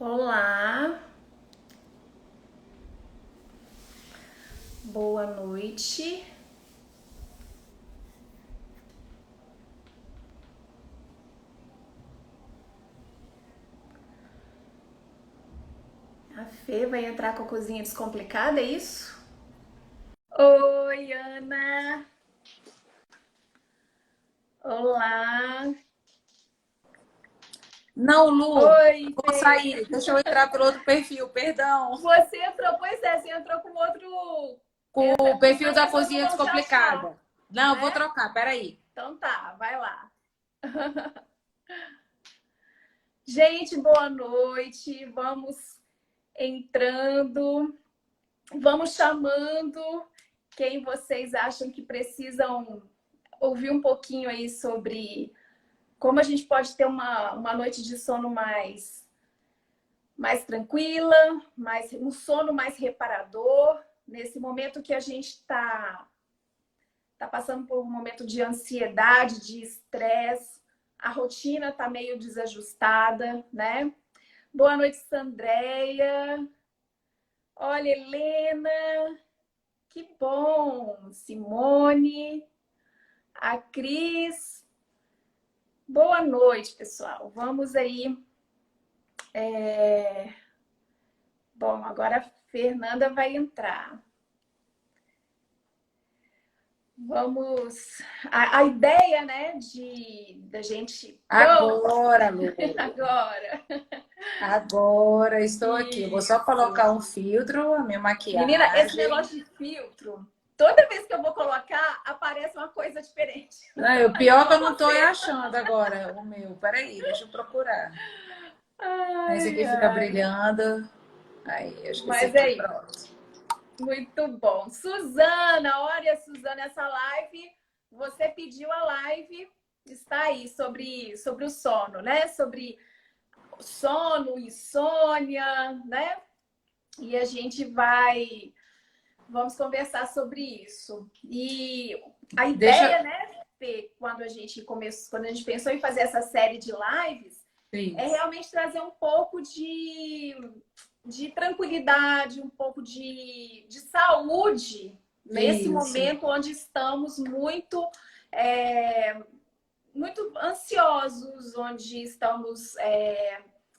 Olá, boa noite. A Fê vai entrar com a cozinha descomplicada, é isso? Oi, Ana. Olá. Não, Lu, Oi, vou Fê. sair. Deixa eu entrar pelo outro perfil, perdão. Você entrou, pois é, você entrou com outro. Com o perfil As da pessoas não Cozinha vão te achar, Descomplicada. Não, vou né? trocar, peraí. Então tá, vai lá. Gente, boa noite. Vamos entrando. Vamos chamando quem vocês acham que precisam ouvir um pouquinho aí sobre como a gente pode ter uma noite de sono mais tranquila, um sono mais reparador, nesse momento que a gente tá passando por um momento de ansiedade, de estresse, a rotina tá meio desajustada, né? Boa noite, Sandréia. Olha, Helena, que bom! Simone, a Cris. Boa noite, pessoal. Vamos aí. Bom, agora a Fernanda vai entrar. Vamos. A ideia, né, da gente. Pronto, Agora, Lu. agora. Agora estou aqui. Eu vou só Isso. colocar um filtro, a minha Menina, esse maquiagem. negócio de filtro, toda vez que eu vou colocar, aparece uma coisa diferente. Não, o pior é que eu não estou Você. achando agora o meu. Peraí, deixa eu procurar. Esse Ai, aqui fica ai. brilhando. Aí, acho que esse Mas aqui, é isso. pronto. Muito bom. Suzana, olha, Suzana, essa live, você pediu a live, está aí sobre o sono, né? Sobre sono, insônia, né? E a gente vamos conversar sobre isso. E a Deixa. ideia, né, Fê, quando a gente pensou em fazer essa série de lives, é Isso. realmente trazer um pouco de tranquilidade, um pouco de saúde nesse Isso. momento onde estamos é, muito ansiosos, onde estamos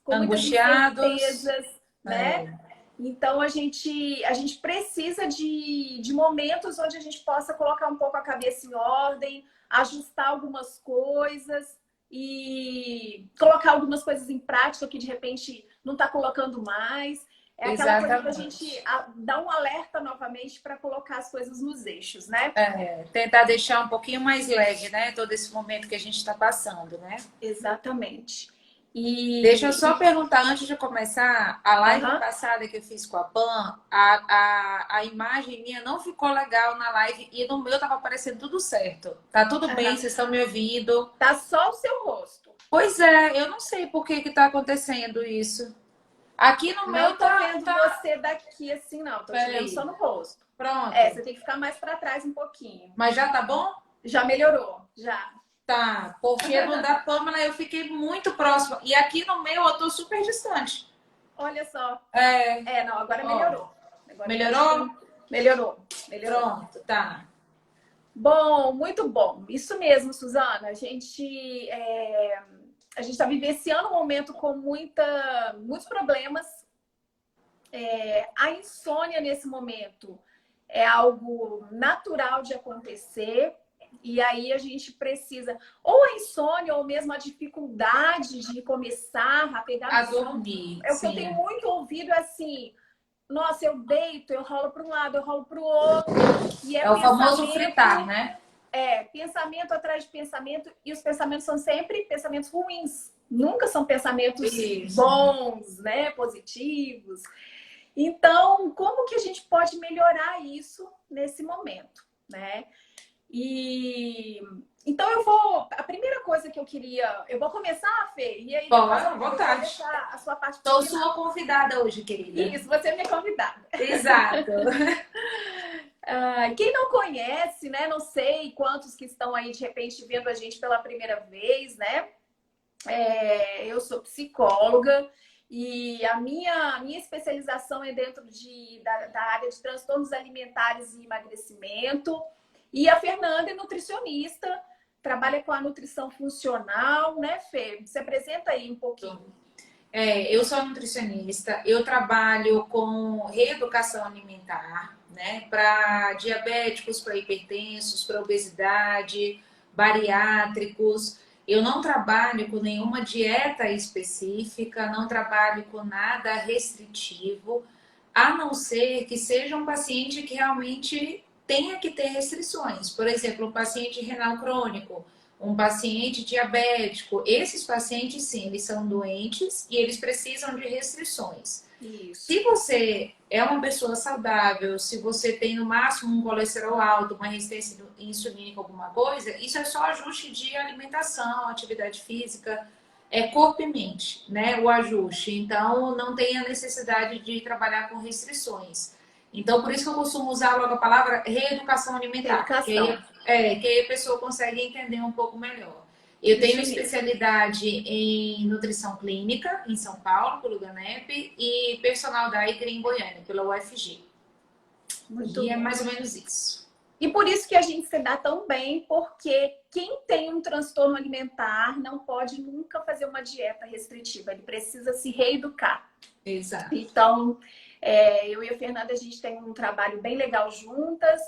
com muitas Angustiados. incertezas, né? É, Então a gente precisa de momentos onde a gente possa colocar um pouco a cabeça em ordem, ajustar algumas coisas e colocar algumas coisas em prática que de repente não está colocando mais. É aquela coisa da gente exatamente. dar um alerta novamente para colocar as coisas nos eixos, né? Tentar deixar um pouquinho mais leve, né? Todo esse momento que a gente está passando, né? Exatamente. Deixa eu E, só perguntar antes de começar, a live aham. passada que eu fiz com a Pan, a imagem minha não ficou legal na live e no meu tava aparecendo tudo certo. Tá tudo bem, Aham. vocês estão me ouvindo? Tá só o seu rosto. Pois é, eu não sei por que que tá acontecendo isso. Aqui no meu Não tô tá, vendo tá... você daqui assim, não. Tô te vendo só Peraí, no rosto. É, pronto. você tem que ficar mais para trás um pouquinho. Mas já tá bom? Já melhorou, já. Tá, porque no da Pamela eu fiquei muito próxima. E aqui no meu eu tô super distante. Olha só. É, É, não, agora ó, melhorou. Agora tá melhorou? chegando. Melhorou, melhorou. Pronto, tá. Bom, muito bom. Isso mesmo, Suzana. A gente está vivenciando um momento com muitos problemas. A insônia nesse momento é algo natural de acontecer. E aí a gente precisa, ou a insônia, ou mesmo a dificuldade de começar a pegar no A sono. dormir, É o que eu tenho sim. muito ouvido é assim, nossa, eu deito, eu rolo para um lado, eu rolo para o outro, e É o famoso fritar, né? pensamento atrás de pensamento, e os pensamentos são sempre pensamentos ruins, nunca são pensamentos Isso. bons, né, positivos. Então, como que a gente pode melhorar isso nesse momento, né? E então a primeira coisa que eu vou começar, Fê, e aí Bom, depois à eu vou vontade. deixar a sua parte pro Sou sua final. convidada hoje, querida. Isso, você é minha convidada. Exato. Quem não conhece, né? Não sei quantos que estão aí de repente vendo a gente pela primeira vez, né? Eu sou psicóloga E a minha especialização é dentro da área de transtornos alimentares e emagrecimento. E a Fernanda é nutricionista, trabalha com a nutrição funcional, né, Fê? Se apresenta aí um pouquinho. Eu sou nutricionista, eu trabalho com reeducação alimentar, né, para diabéticos, para hipertensos, para obesidade, bariátricos. Eu não trabalho com nenhuma dieta específica, não trabalho com nada restritivo, a não ser que seja um paciente que realmente tenha que ter restrições. Por exemplo, um paciente renal crônico, um paciente diabético. Esses pacientes, sim, eles são doentes e eles precisam de restrições. Isso. Se você é uma pessoa saudável, se você tem no máximo um colesterol alto, uma resistência insulínica, alguma coisa, isso é só ajuste de alimentação, atividade física, corpo e mente, né? O ajuste. Então, não tem a necessidade de trabalhar com restrições. Então, por isso que eu costumo usar logo a palavra reeducação alimentar. Reeducação. Que aí a pessoa consegue entender um pouco melhor. Eu tenho especialidade em nutrição clínica em São Paulo, pelo GANEP, e personal diet em Goiânia, pela UFG. Muito e bom. É mais ou menos isso. E por isso que a gente se dá tão bem, porque quem tem um transtorno alimentar não pode nunca fazer uma dieta restritiva, ele precisa se reeducar. Exato. Então, eu e a Fernanda, a gente tem um trabalho bem legal juntas,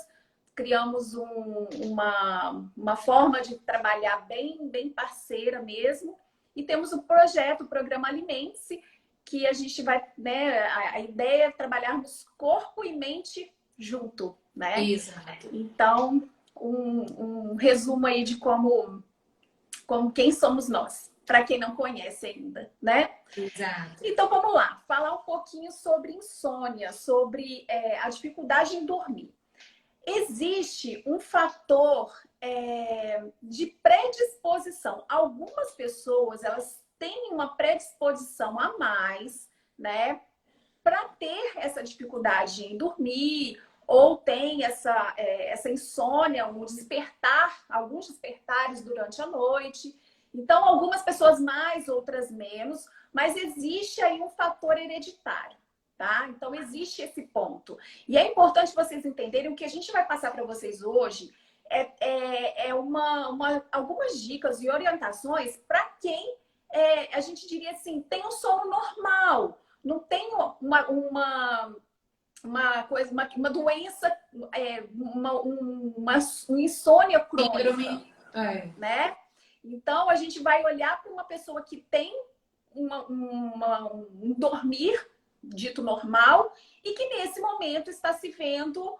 criamos uma forma de trabalhar bem parceira mesmo, e temos o projeto, o programa Alimente-se, que a gente vai, né, a ideia é trabalharmos corpo e mente junto, né? Exato. Então, um resumo aí de como quem somos nós, para quem não conhece ainda, né? Exato. Então, vamos lá, falar um pouquinho sobre insônia, sobre a dificuldade em dormir. Existe um fator de predisposição. Algumas pessoas, elas têm uma predisposição a mais, né, para ter essa dificuldade em dormir, ou tem essa insônia, alguns despertares durante a noite. Então, algumas pessoas mais, outras menos, mas existe aí um fator hereditário, tá? Então, existe esse ponto. E é importante vocês entenderem o que a gente vai passar para vocês hoje algumas dicas e orientações para quem, a gente diria assim, tem um sono normal, não tem uma doença, uma insônia crônica, né? Então, a gente vai olhar para uma pessoa que tem um dormir dito normal e que nesse momento está se vendo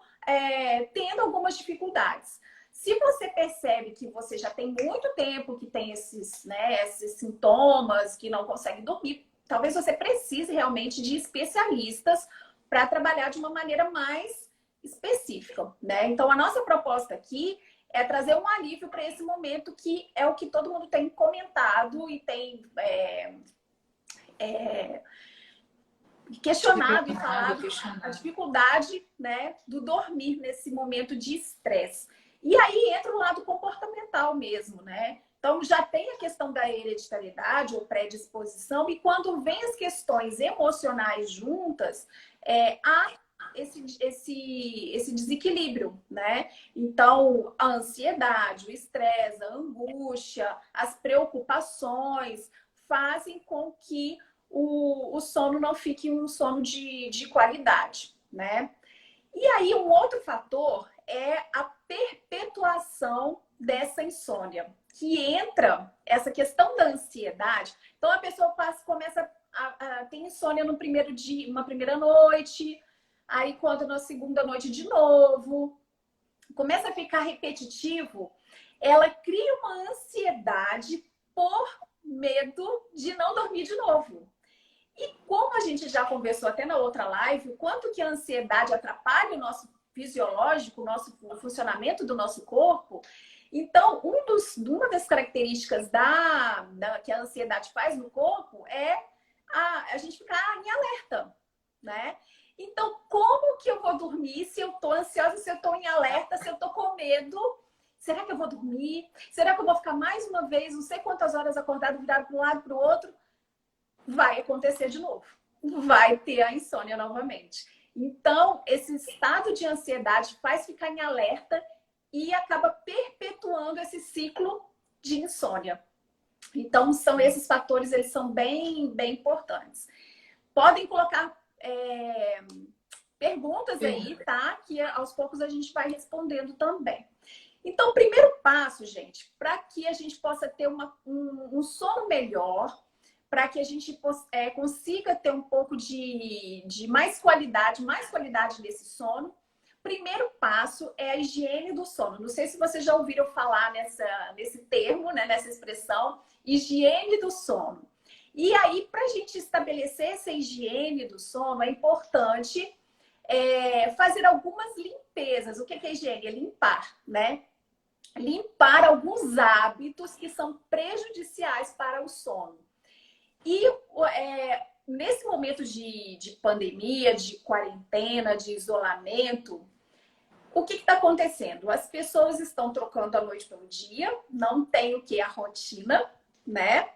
tendo algumas dificuldades. Se você percebe que você já tem muito tempo que tem esses sintomas, que não consegue dormir, talvez você precise realmente de especialistas para trabalhar de uma maneira mais específica, né? Então, a nossa proposta aqui é trazer um alívio para esse momento, que é o que todo mundo tem comentado e tem questionado e falado, a dificuldade, né, do dormir nesse momento de estresse. E aí entra o lado comportamental mesmo, né? Então, já tem a questão da hereditariedade ou predisposição, e quando vem as questões emocionais juntas, há esse desequilíbrio, né? Então, a ansiedade, o estresse, a angústia, as preocupações fazem com que o sono não fique um sono de qualidade, né? E aí, um outro fator é a perpetuação dessa insônia, que entra essa questão da ansiedade. Então, a pessoa começa a ter insônia no primeiro dia, uma primeira noite, aí quando na segunda noite de novo, começa a ficar repetitivo, ela cria uma ansiedade por medo de não dormir de novo. E como a gente já conversou até na outra live, o quanto que a ansiedade atrapalha o nosso fisiológico, o funcionamento do nosso corpo. Então, uma das características que a ansiedade faz no corpo é a gente ficar em alerta, né? Então, como que eu vou dormir se eu tô ansiosa, se eu tô em alerta, se eu tô com medo? Será que eu vou dormir? Será que eu vou ficar mais uma vez, não sei quantas horas acordado, virado para um lado para o outro? vai acontecer de novo. Vai ter a insônia novamente. Então, esse estado de ansiedade faz ficar em alerta e acaba perpetuando esse ciclo de insônia. Então, são esses fatores, eles são bem, bem importantes. Podem colocar perguntas aí, tá? Que aos poucos a gente vai respondendo também. Então, o primeiro passo, gente, para que a gente possa ter um sono melhor, para que a gente consiga ter um pouco de mais qualidade nesse sono, primeiro passo é a higiene do sono. Não sei se vocês já ouviram falar nesse termo, né, nessa expressão, higiene do sono. E aí, para a gente estabelecer essa higiene do sono, é importante fazer algumas limpezas. O que é higiene? É limpar, né? Limpar alguns hábitos que são prejudiciais para o sono. E nesse momento de pandemia, de quarentena, de isolamento, o que está acontecendo? As pessoas estão trocando a noite pelo dia, não tem o que? A rotina, né?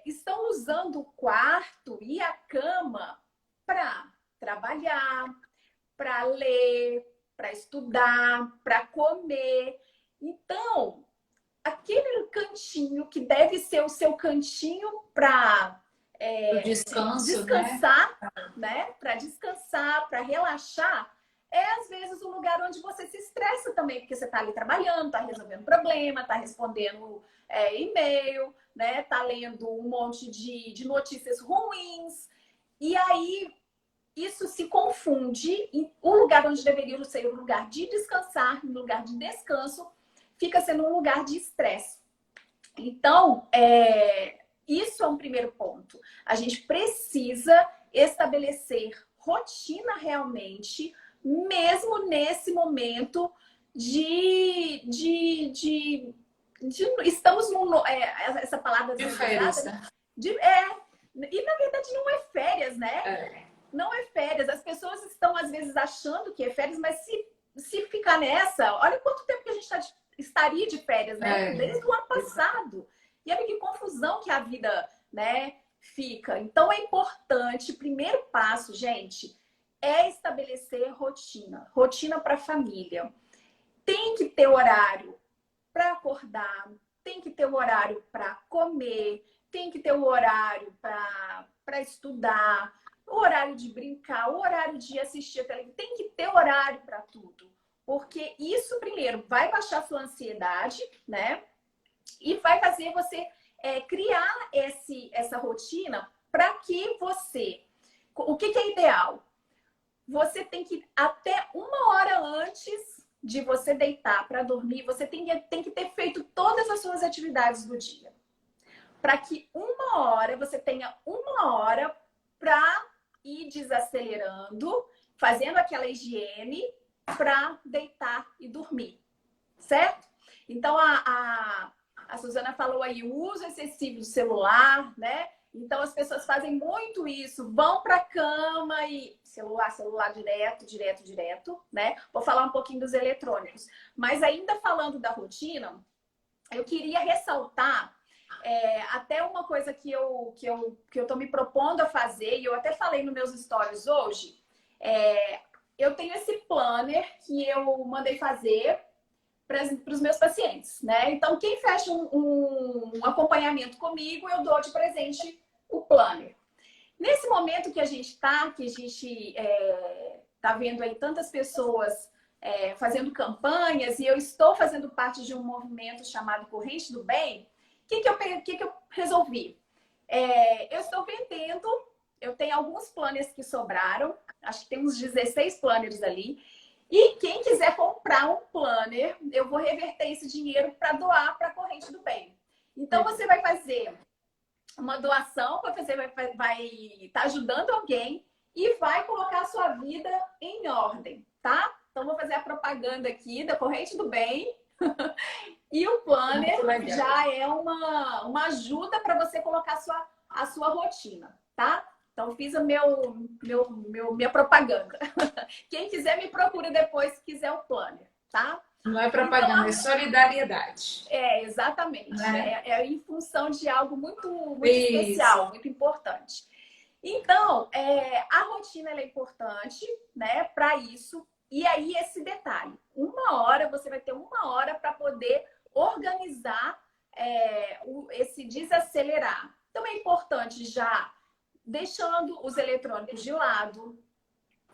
Estão usando o quarto e a cama para trabalhar, para ler, para estudar, para comer. Então, aquele cantinho que deve ser o seu cantinho para descansar, né? Para descansar, para relaxar, às vezes um lugar onde você se estressa também, porque você está ali trabalhando, está resolvendo problema, está respondendo e-mail, né? Está lendo um monte de notícias ruins. E aí isso se confunde. E o lugar onde deveria ser um lugar de descansar, um lugar de descanso, fica sendo um lugar de estresse. Então, isso é um primeiro ponto. A gente precisa estabelecer rotina realmente, mesmo nesse momento estamos essa palavra de férias, né? E na verdade não é férias, né? Não é férias. As pessoas estão às vezes achando que é férias, mas se ficar nessa, olha quanto tempo que a gente estaria de férias, né? Desde o ano passado. E olha que confusão que a vida, né, fica. Então é importante, primeiro passo, gente, é estabelecer rotina. Rotina para a família. Tem que ter horário para acordar, tem que ter o horário para comer, tem que ter o horário para estudar, o horário de brincar, o horário de assistir a televisão, tem que ter horário para tudo. Porque isso, primeiro, vai baixar a sua ansiedade, né? E vai fazer você criar essa rotina para que você... O que é ideal? Você tem que, até 1 hora antes de você deitar para dormir, você tem que ter feito todas as suas atividades do dia. Para que 1 hora, você tenha 1 hora para ir desacelerando, fazendo aquela higiene para deitar e dormir, certo? Então, a Suzana falou aí, o uso excessivo do celular, né? Então, as pessoas fazem muito isso, vão para a cama e celular direto, né? Vou falar um pouquinho dos eletrônicos. Mas ainda falando da rotina, eu queria ressaltar até uma coisa que eu tô me propondo a fazer, e eu até falei nos meus stories hoje. Eu tenho esse planner que eu mandei fazer para os meus pacientes, né? Então, quem fecha um acompanhamento comigo, eu dou de presente o planner. Nesse momento que a gente está vendo aí tantas pessoas fazendo campanhas, e eu estou fazendo parte de um movimento chamado Corrente do Bem, o que eu resolvi? Eu estou vendendo, eu tenho alguns planners que sobraram, acho que tem uns 16 planners ali, e quem quiser comprar um planner, eu vou reverter esse dinheiro para doar para a Corrente do Bem. Então, você vai fazer uma doação, você vai estar ajudando alguém e vai colocar a sua vida em ordem, tá? Então, vou fazer a propaganda aqui da Corrente do Bem. E o planner já é uma ajuda para você colocar a sua rotina, tá? Então, fiz a minha propaganda. Quem quiser, me procura depois, se quiser o planner, tá? Não é propaganda, é solidariedade. Exatamente. Né? É em função de algo muito, muito Isso. especial, muito importante. Então, a rotina ela é importante, né, para isso. E aí, esse detalhe: você vai ter 1 hora para poder organizar esse desacelerar. Então, é importante já deixando os eletrônicos de lado.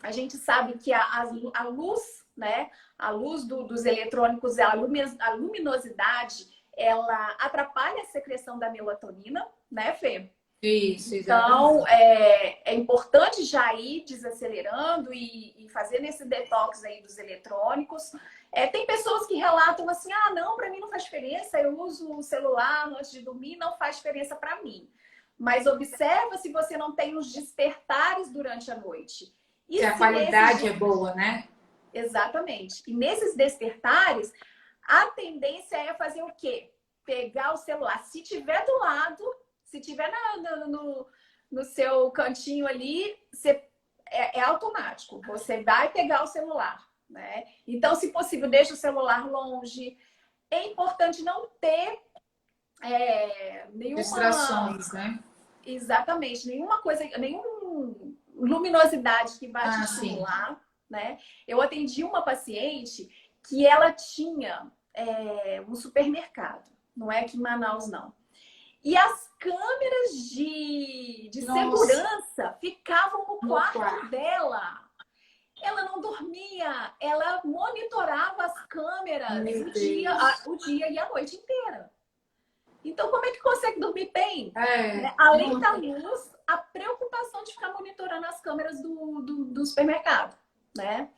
A gente sabe que a luz, né, a luz dos eletrônicos, a luminosidade, ela atrapalha a secreção da melatonina, né, Fê? Isso, Então, exatamente. é importante já ir desacelerando e fazendo esse detox aí dos eletrônicos. Tem pessoas que relatam assim, não, para mim não faz diferença, eu uso o celular antes de dormir, não faz diferença para mim. Mas observa se você não tem os despertares durante a noite. E Se a se qualidade é boa, né? Exatamente. E nesses despertares, a tendência é fazer o quê? Pegar o celular. Se tiver do lado, se tiver no seu cantinho ali, é automático. Você vai pegar o celular, né? Então, se possível, deixa o celular longe. É importante não ter nenhuma... Distrações, né? Exatamente. Nenhuma coisa, nenhuma luminosidade que vai te Sim. estimular, né? Eu atendi uma paciente que ela tinha um supermercado. Não é aqui em Manaus, não. E as câmeras de Nossa, segurança ficavam no no quarto quarto. dela. Ela não dormia, ela monitorava as câmeras Meu Deus. o dia e a noite inteira. Então, como é que consegue dormir bem? É, Né? Além da luz, a preocupação de ficar monitorando as câmeras do supermercado, né?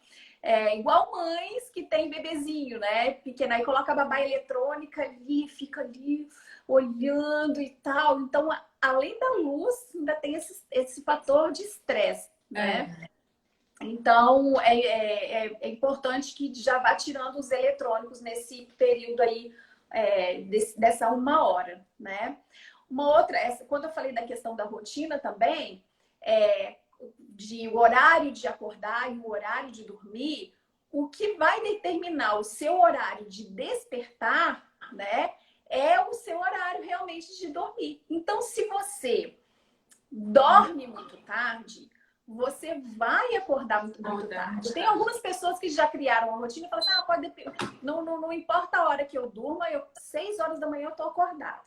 Igual mães que tem bebezinho, né? Pequena, aí coloca a babá eletrônica ali, fica ali olhando e tal. Então, além da luz, ainda tem esse fator de estresse, né? é. Então, é importante que já vá tirando os eletrônicos nesse período aí, dessa 1 hora, né? Uma outra, quando eu falei da questão da rotina também, de o horário de acordar e o horário de dormir, o que vai determinar o seu horário de despertar, né, é o seu horário realmente de dormir. Então, se você dorme muito tarde, você vai acordar muito tarde. Tem algumas pessoas que já criaram uma rotina e falam assim, não importa a hora que eu durma, 6 horas da manhã eu tô acordada.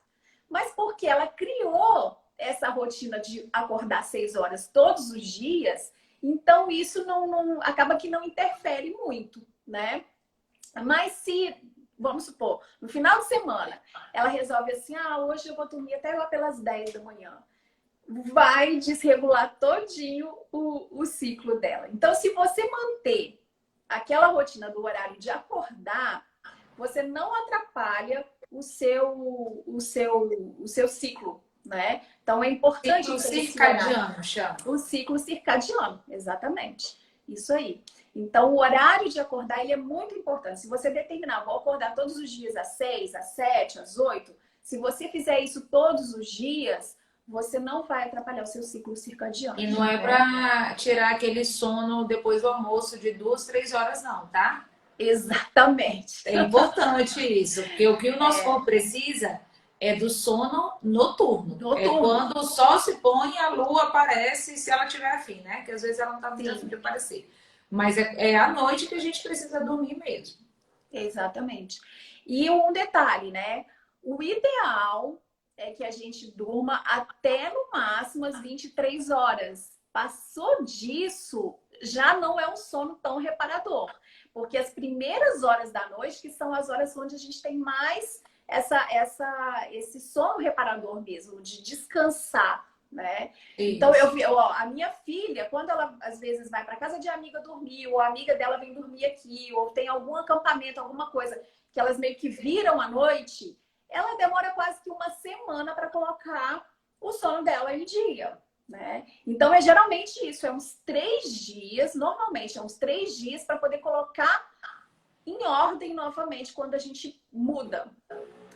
Mas porque ela criou essa rotina de acordar 6 horas todos os dias, então isso não acaba que não interfere muito, né? Mas se, vamos supor, no final de semana, ela resolve assim, hoje eu vou dormir até lá pelas 10 da manhã, vai desregular todinho o ciclo dela. Então, se você manter aquela rotina do horário de acordar, você não atrapalha o seu ciclo, né? Então, é importante Ciclo ter esse horário. circadiano, chama. O ciclo circadiano, exatamente. Isso aí. Então, o horário de acordar ele é muito importante. Se você determinar, vou acordar todos os dias às 6, às 7, às 8, se você fizer isso todos os dias, você não vai atrapalhar o seu ciclo circadiano. E não é né? para tirar aquele sono depois do almoço de 2, 3 horas, não, tá? Exatamente. É importante isso, porque o que o nosso corpo precisa é do sono noturno. É quando o sol se põe, a lua aparece, se ela tiver afim, né? Que às vezes ela não tá muito afim de aparecer. Mas é à noite que a gente precisa dormir mesmo. Exatamente. E um detalhe, né? O ideal é que a gente durma até no máximo as 23 horas. Passou disso, já não é um sono tão reparador. Porque as primeiras horas da noite, que são as horas onde a gente tem mais esse sono reparador mesmo, de descansar, né? Isso. Então, a minha filha, quando ela às vezes vai para casa de amiga dormir, ou a amiga dela vem dormir aqui, ou tem algum acampamento, alguma coisa que elas meio que viram à noite, ela demora quase que 1 semana para colocar o sono dela em dia, né? Então, geralmente isso, uns 3 dias, normalmente, uns 3 dias para poder colocar em ordem novamente quando a gente muda.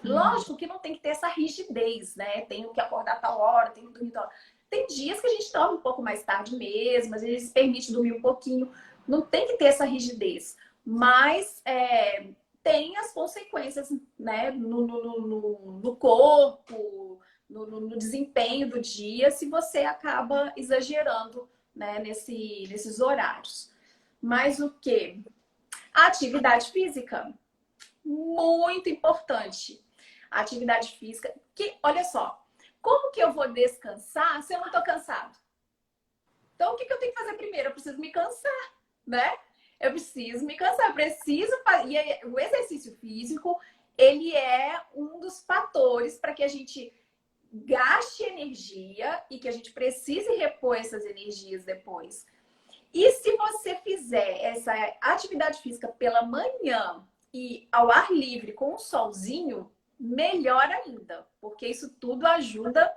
Lógico que não tem que ter essa rigidez, né? Tenho que acordar tal hora, tenho que dormir tal hora. Tem dias que a gente dorme um pouco mais tarde mesmo, às vezes permite dormir um pouquinho. Não tem que ter essa rigidez. Mas tem as consequências, né, no corpo, no desempenho do dia, se você acaba exagerando, né, nesses horários. Mas o quê? A atividade física, muito importante. A atividade física, que, olha só, como que eu vou descansar se eu não estou cansado? Então, o que eu tenho que fazer primeiro? Eu preciso me cansar, né? Eu preciso me cansar, eu preciso fazer. E o exercício físico, ele é um dos fatores para que a gente gaste energia e que a gente precise repor essas energias depois. E se você fizer essa atividade física pela manhã e ao ar livre com um solzinho, melhor ainda, porque isso tudo ajuda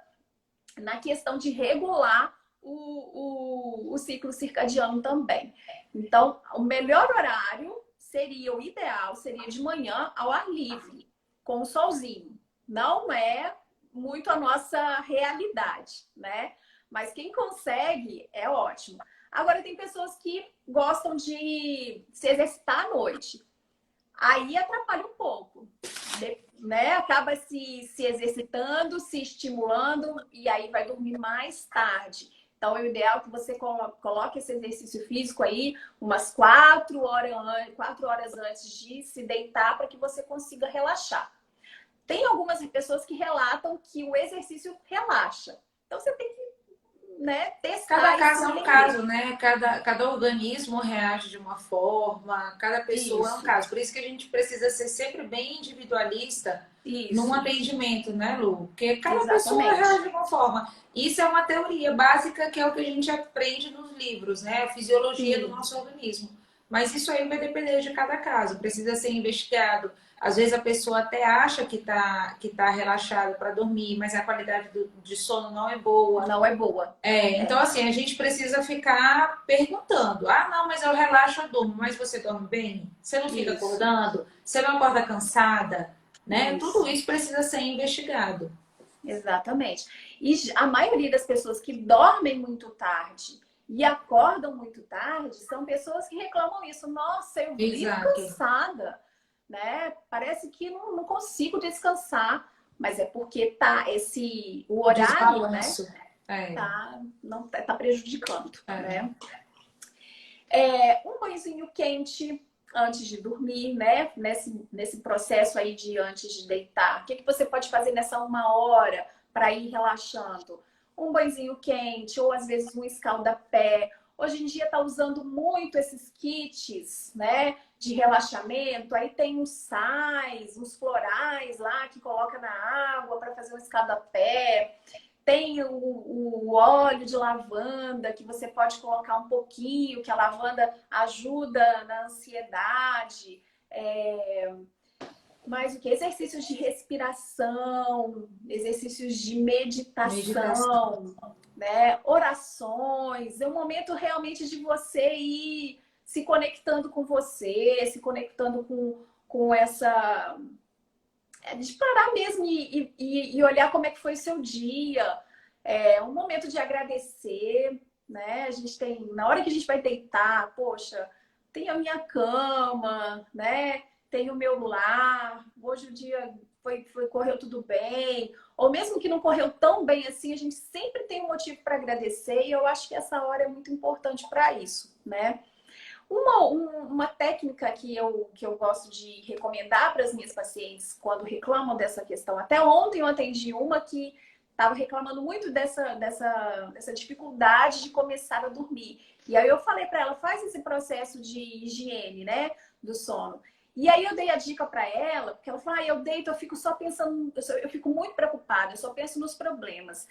na questão de regular o ciclo circadiano também. Então, o melhor horário seria, o ideal seria de manhã ao ar livre, com o solzinho. Não é muito a nossa realidade, né? Mas quem consegue é ótimo. Agora, tem pessoas que gostam de se exercitar à noite. Aí atrapalha um pouco, né? Acaba se exercitando, se estimulando e aí vai dormir mais tarde. Então, é o ideal que você coloque esse exercício físico aí umas 4 horas antes de se deitar para que você consiga relaxar. Tem algumas pessoas que relatam que o exercício relaxa. Então, você tem que, né, testar. Cada caso é um caso, né? Cada organismo reage de uma forma, cada pessoa é um caso. Por isso que a gente precisa ser sempre bem individualista num atendimento, né, Lu? Porque cada pessoa reage de uma forma. Isso é uma teoria básica que é o que a gente aprende nos livros, né? A fisiologia do nosso organismo. Mas isso aí vai depender de cada caso, precisa ser investigado. Às vezes a pessoa até acha que tá relaxada para dormir, mas a qualidade de sono não é boa. Não é boa. Então, assim, a gente precisa ficar perguntando. Ah, não, mas eu relaxo, eu durmo. Mas você dorme bem? Você não fica acordando? Você não acorda cansada? Né? Tudo isso precisa ser investigado. Exatamente. E a maioria das pessoas que dormem muito tarde e acordam muito tarde são pessoas que reclamam isso. Nossa, eu vivo cansada, né? Parece que não consigo descansar, mas é porque o horário, né? Tá prejudicando, né? Um banhozinho quente antes de dormir, né? Nesse processo aí de antes de deitar. O que você pode fazer nessa 1 hora para ir relaxando? Um banhozinho quente, ou às vezes um escalda-pé. Hoje em dia tá usando muito esses kits, né? De relaxamento. Aí tem uns sais, uns florais lá que coloca na água para fazer um escalda-pé. Tem o óleo de lavanda, que você pode colocar um pouquinho, que a lavanda ajuda na ansiedade. Mas o que? Exercícios de respiração, exercícios de meditação, né? Orações. É um momento realmente de você ir se conectando com você, se conectando com essa... de parar mesmo e olhar como é que foi o seu dia. É um momento de agradecer, né? A gente tem, na hora que a gente vai deitar, poxa, tem a minha cama, né? Tem o meu lar, hoje o dia correu tudo bem. Ou mesmo que não correu tão bem assim, a gente sempre tem um motivo para agradecer e eu acho que essa hora é muito importante para isso, né? Uma técnica que eu gosto de recomendar para as minhas pacientes quando reclamam dessa questão. Até ontem eu atendi uma que estava reclamando muito dessa dificuldade de começar a dormir. E aí eu falei para ela, faz esse processo de higiene, né, do sono. E aí eu dei a dica para ela, porque ela falou, eu deito, eu fico só pensando, eu fico muito preocupada, eu só penso nos problemas.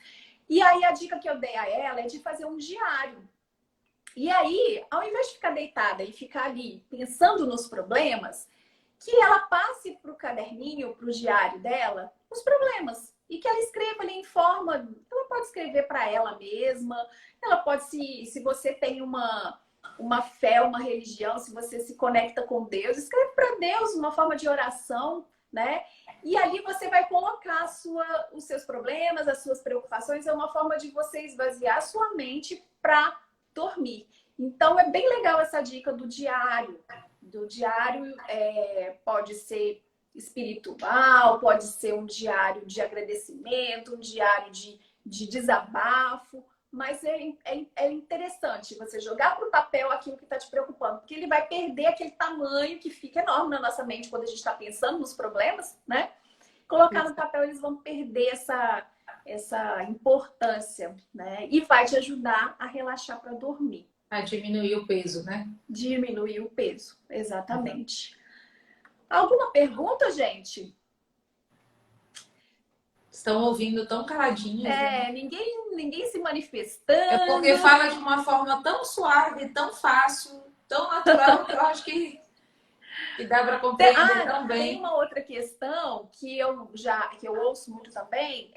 E aí a dica que eu dei a ela é de fazer um diário. E aí, ao invés de ficar deitada e ficar ali pensando nos problemas, que ela passe para o caderninho, para o diário dela, os problemas. E que ela escreva ali em forma... Ela pode escrever para ela mesma, ela pode, se você tem uma fé, uma religião, se você se conecta com Deus, escreve para Deus uma forma de oração, né? E ali você vai colocar os seus problemas, as suas preocupações, é uma forma de você esvaziar a sua mente para dormir. Então, é bem legal essa dica do diário, do diário pode ser espiritual, pode ser um diário de agradecimento, um diário de desabafo, mas é interessante você jogar para o papel aquilo que está te preocupando, porque ele vai perder aquele tamanho que fica enorme na nossa mente quando a gente está pensando nos problemas, né? Colocar no papel, eles vão perder essa importância, né? E vai te ajudar a relaxar para dormir. A diminuir o peso, né? Diminuir o peso, exatamente. Alguma pergunta, gente? Estão ouvindo tão caladinhos. Né? Ninguém se manifestando. É porque fala de uma forma tão suave, tão fácil, tão natural, que eu acho que dá para compreender tão bem. Tem uma outra questão que eu ouço muito também,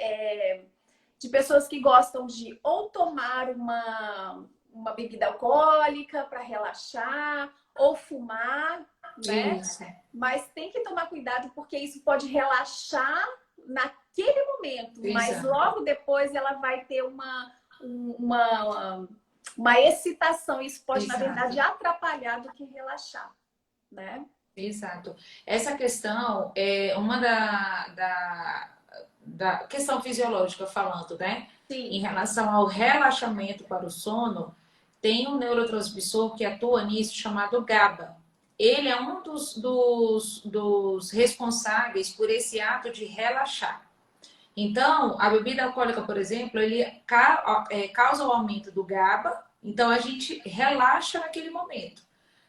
de pessoas que gostam de ou tomar uma bebida alcoólica para relaxar, ou fumar, né? Isso. Mas tem que tomar cuidado porque isso pode relaxar naquele momento, mas logo depois ela vai ter uma excitação. Isso pode, na verdade, atrapalhar do que relaxar, né? Exato. Essa questão é uma da questão fisiológica falando, né? Sim. Em relação ao relaxamento para o sono, tem um neurotransmissor que atua nisso chamado GABA. Ele é um dos responsáveis por esse ato de relaxar. Então, a bebida alcoólica, por exemplo, ele causa o aumento do GABA, então a gente relaxa naquele momento.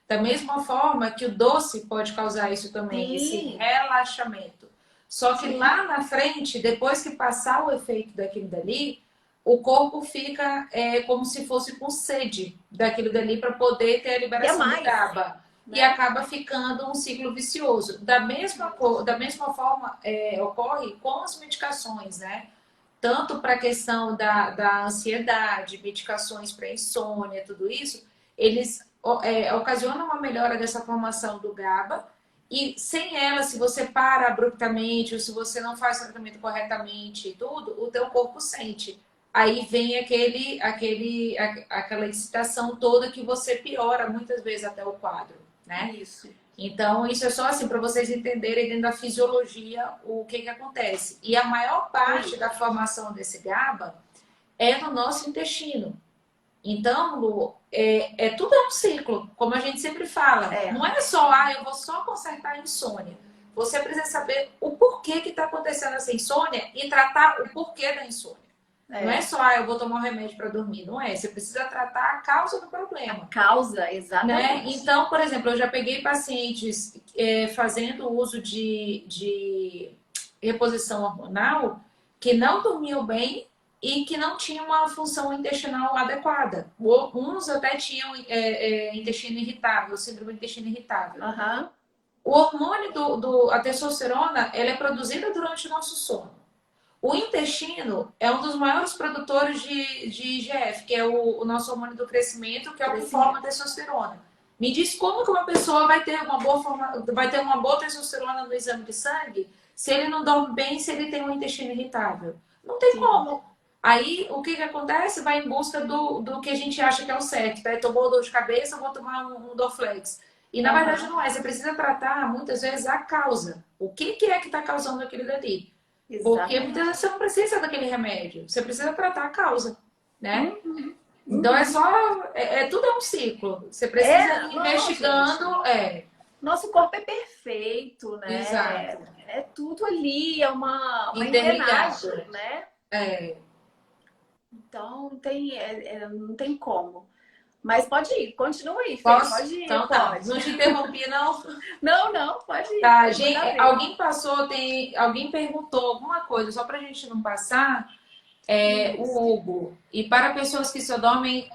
Da mesma forma que o doce pode causar isso também, esse relaxamento. Só que lá na frente, depois que passar o efeito daquilo dali, o corpo fica como se fosse com sede daquilo dali para poder ter a liberação do GABA. E acaba ficando um ciclo vicioso. Da mesma forma, ocorre com as medicações, né? Tanto para a questão da ansiedade, medicações para insônia, tudo isso, eles ocasionam uma melhora dessa formação do GABA. E sem ela, se você para abruptamente, ou se você não faz o tratamento corretamente e tudo, o teu corpo sente. Aí vem aquela excitação toda que você piora muitas vezes até o quadro, né? Isso. Então, isso é só assim para vocês entenderem dentro da fisiologia o que acontece. E a maior parte da formação desse GABA é no nosso intestino. Então, Lu, tudo é um ciclo, como a gente sempre fala. Não é só, eu vou só consertar a insônia. Você precisa saber o porquê que está acontecendo essa insônia e tratar o porquê da insônia. Não é só, eu vou tomar um remédio para dormir. Não é. Você precisa tratar a causa do problema. A causa, exatamente. Né? Então, por exemplo, eu já peguei pacientes fazendo uso de reposição hormonal que não dormiam bem e que não tinham uma função intestinal adequada. Uns até tinham intestino irritável, síndrome do intestino irritável. Uhum. O hormônio a testosterona, ela é produzida durante o nosso sono. O intestino é um dos maiores produtores de IGF, que é o nosso hormônio do crescimento, que é o que forma a testosterona. Me diz como que uma pessoa vai ter uma boa testosterona no exame de sangue se ele não dorme bem, se ele tem um intestino irritável? Não tem como. Aí, o que acontece? Vai em busca do que a gente acha que é o certo. Tomou dor de cabeça, eu vou tomar um Dorflex. E, na verdade, não é. Você precisa tratar, muitas vezes, a causa. O que é que está causando aquilo dali? Exatamente. Porque muitas vezes você não precisa daquele remédio. Você precisa tratar a causa, né? Então, tudo é um ciclo. Você precisa ir investigando. Nosso corpo é perfeito, né? Exato. É tudo ali, é uma interligado, engrenagem, né? Então, não tem como. Mas pode ir, continua aí, Fê. Pode ir, então, pode. Não te interrompi, não? Não, pode ir. Tá, gente, alguém perguntou alguma coisa, só pra gente não passar, o Hugo. E para pessoas que só dormem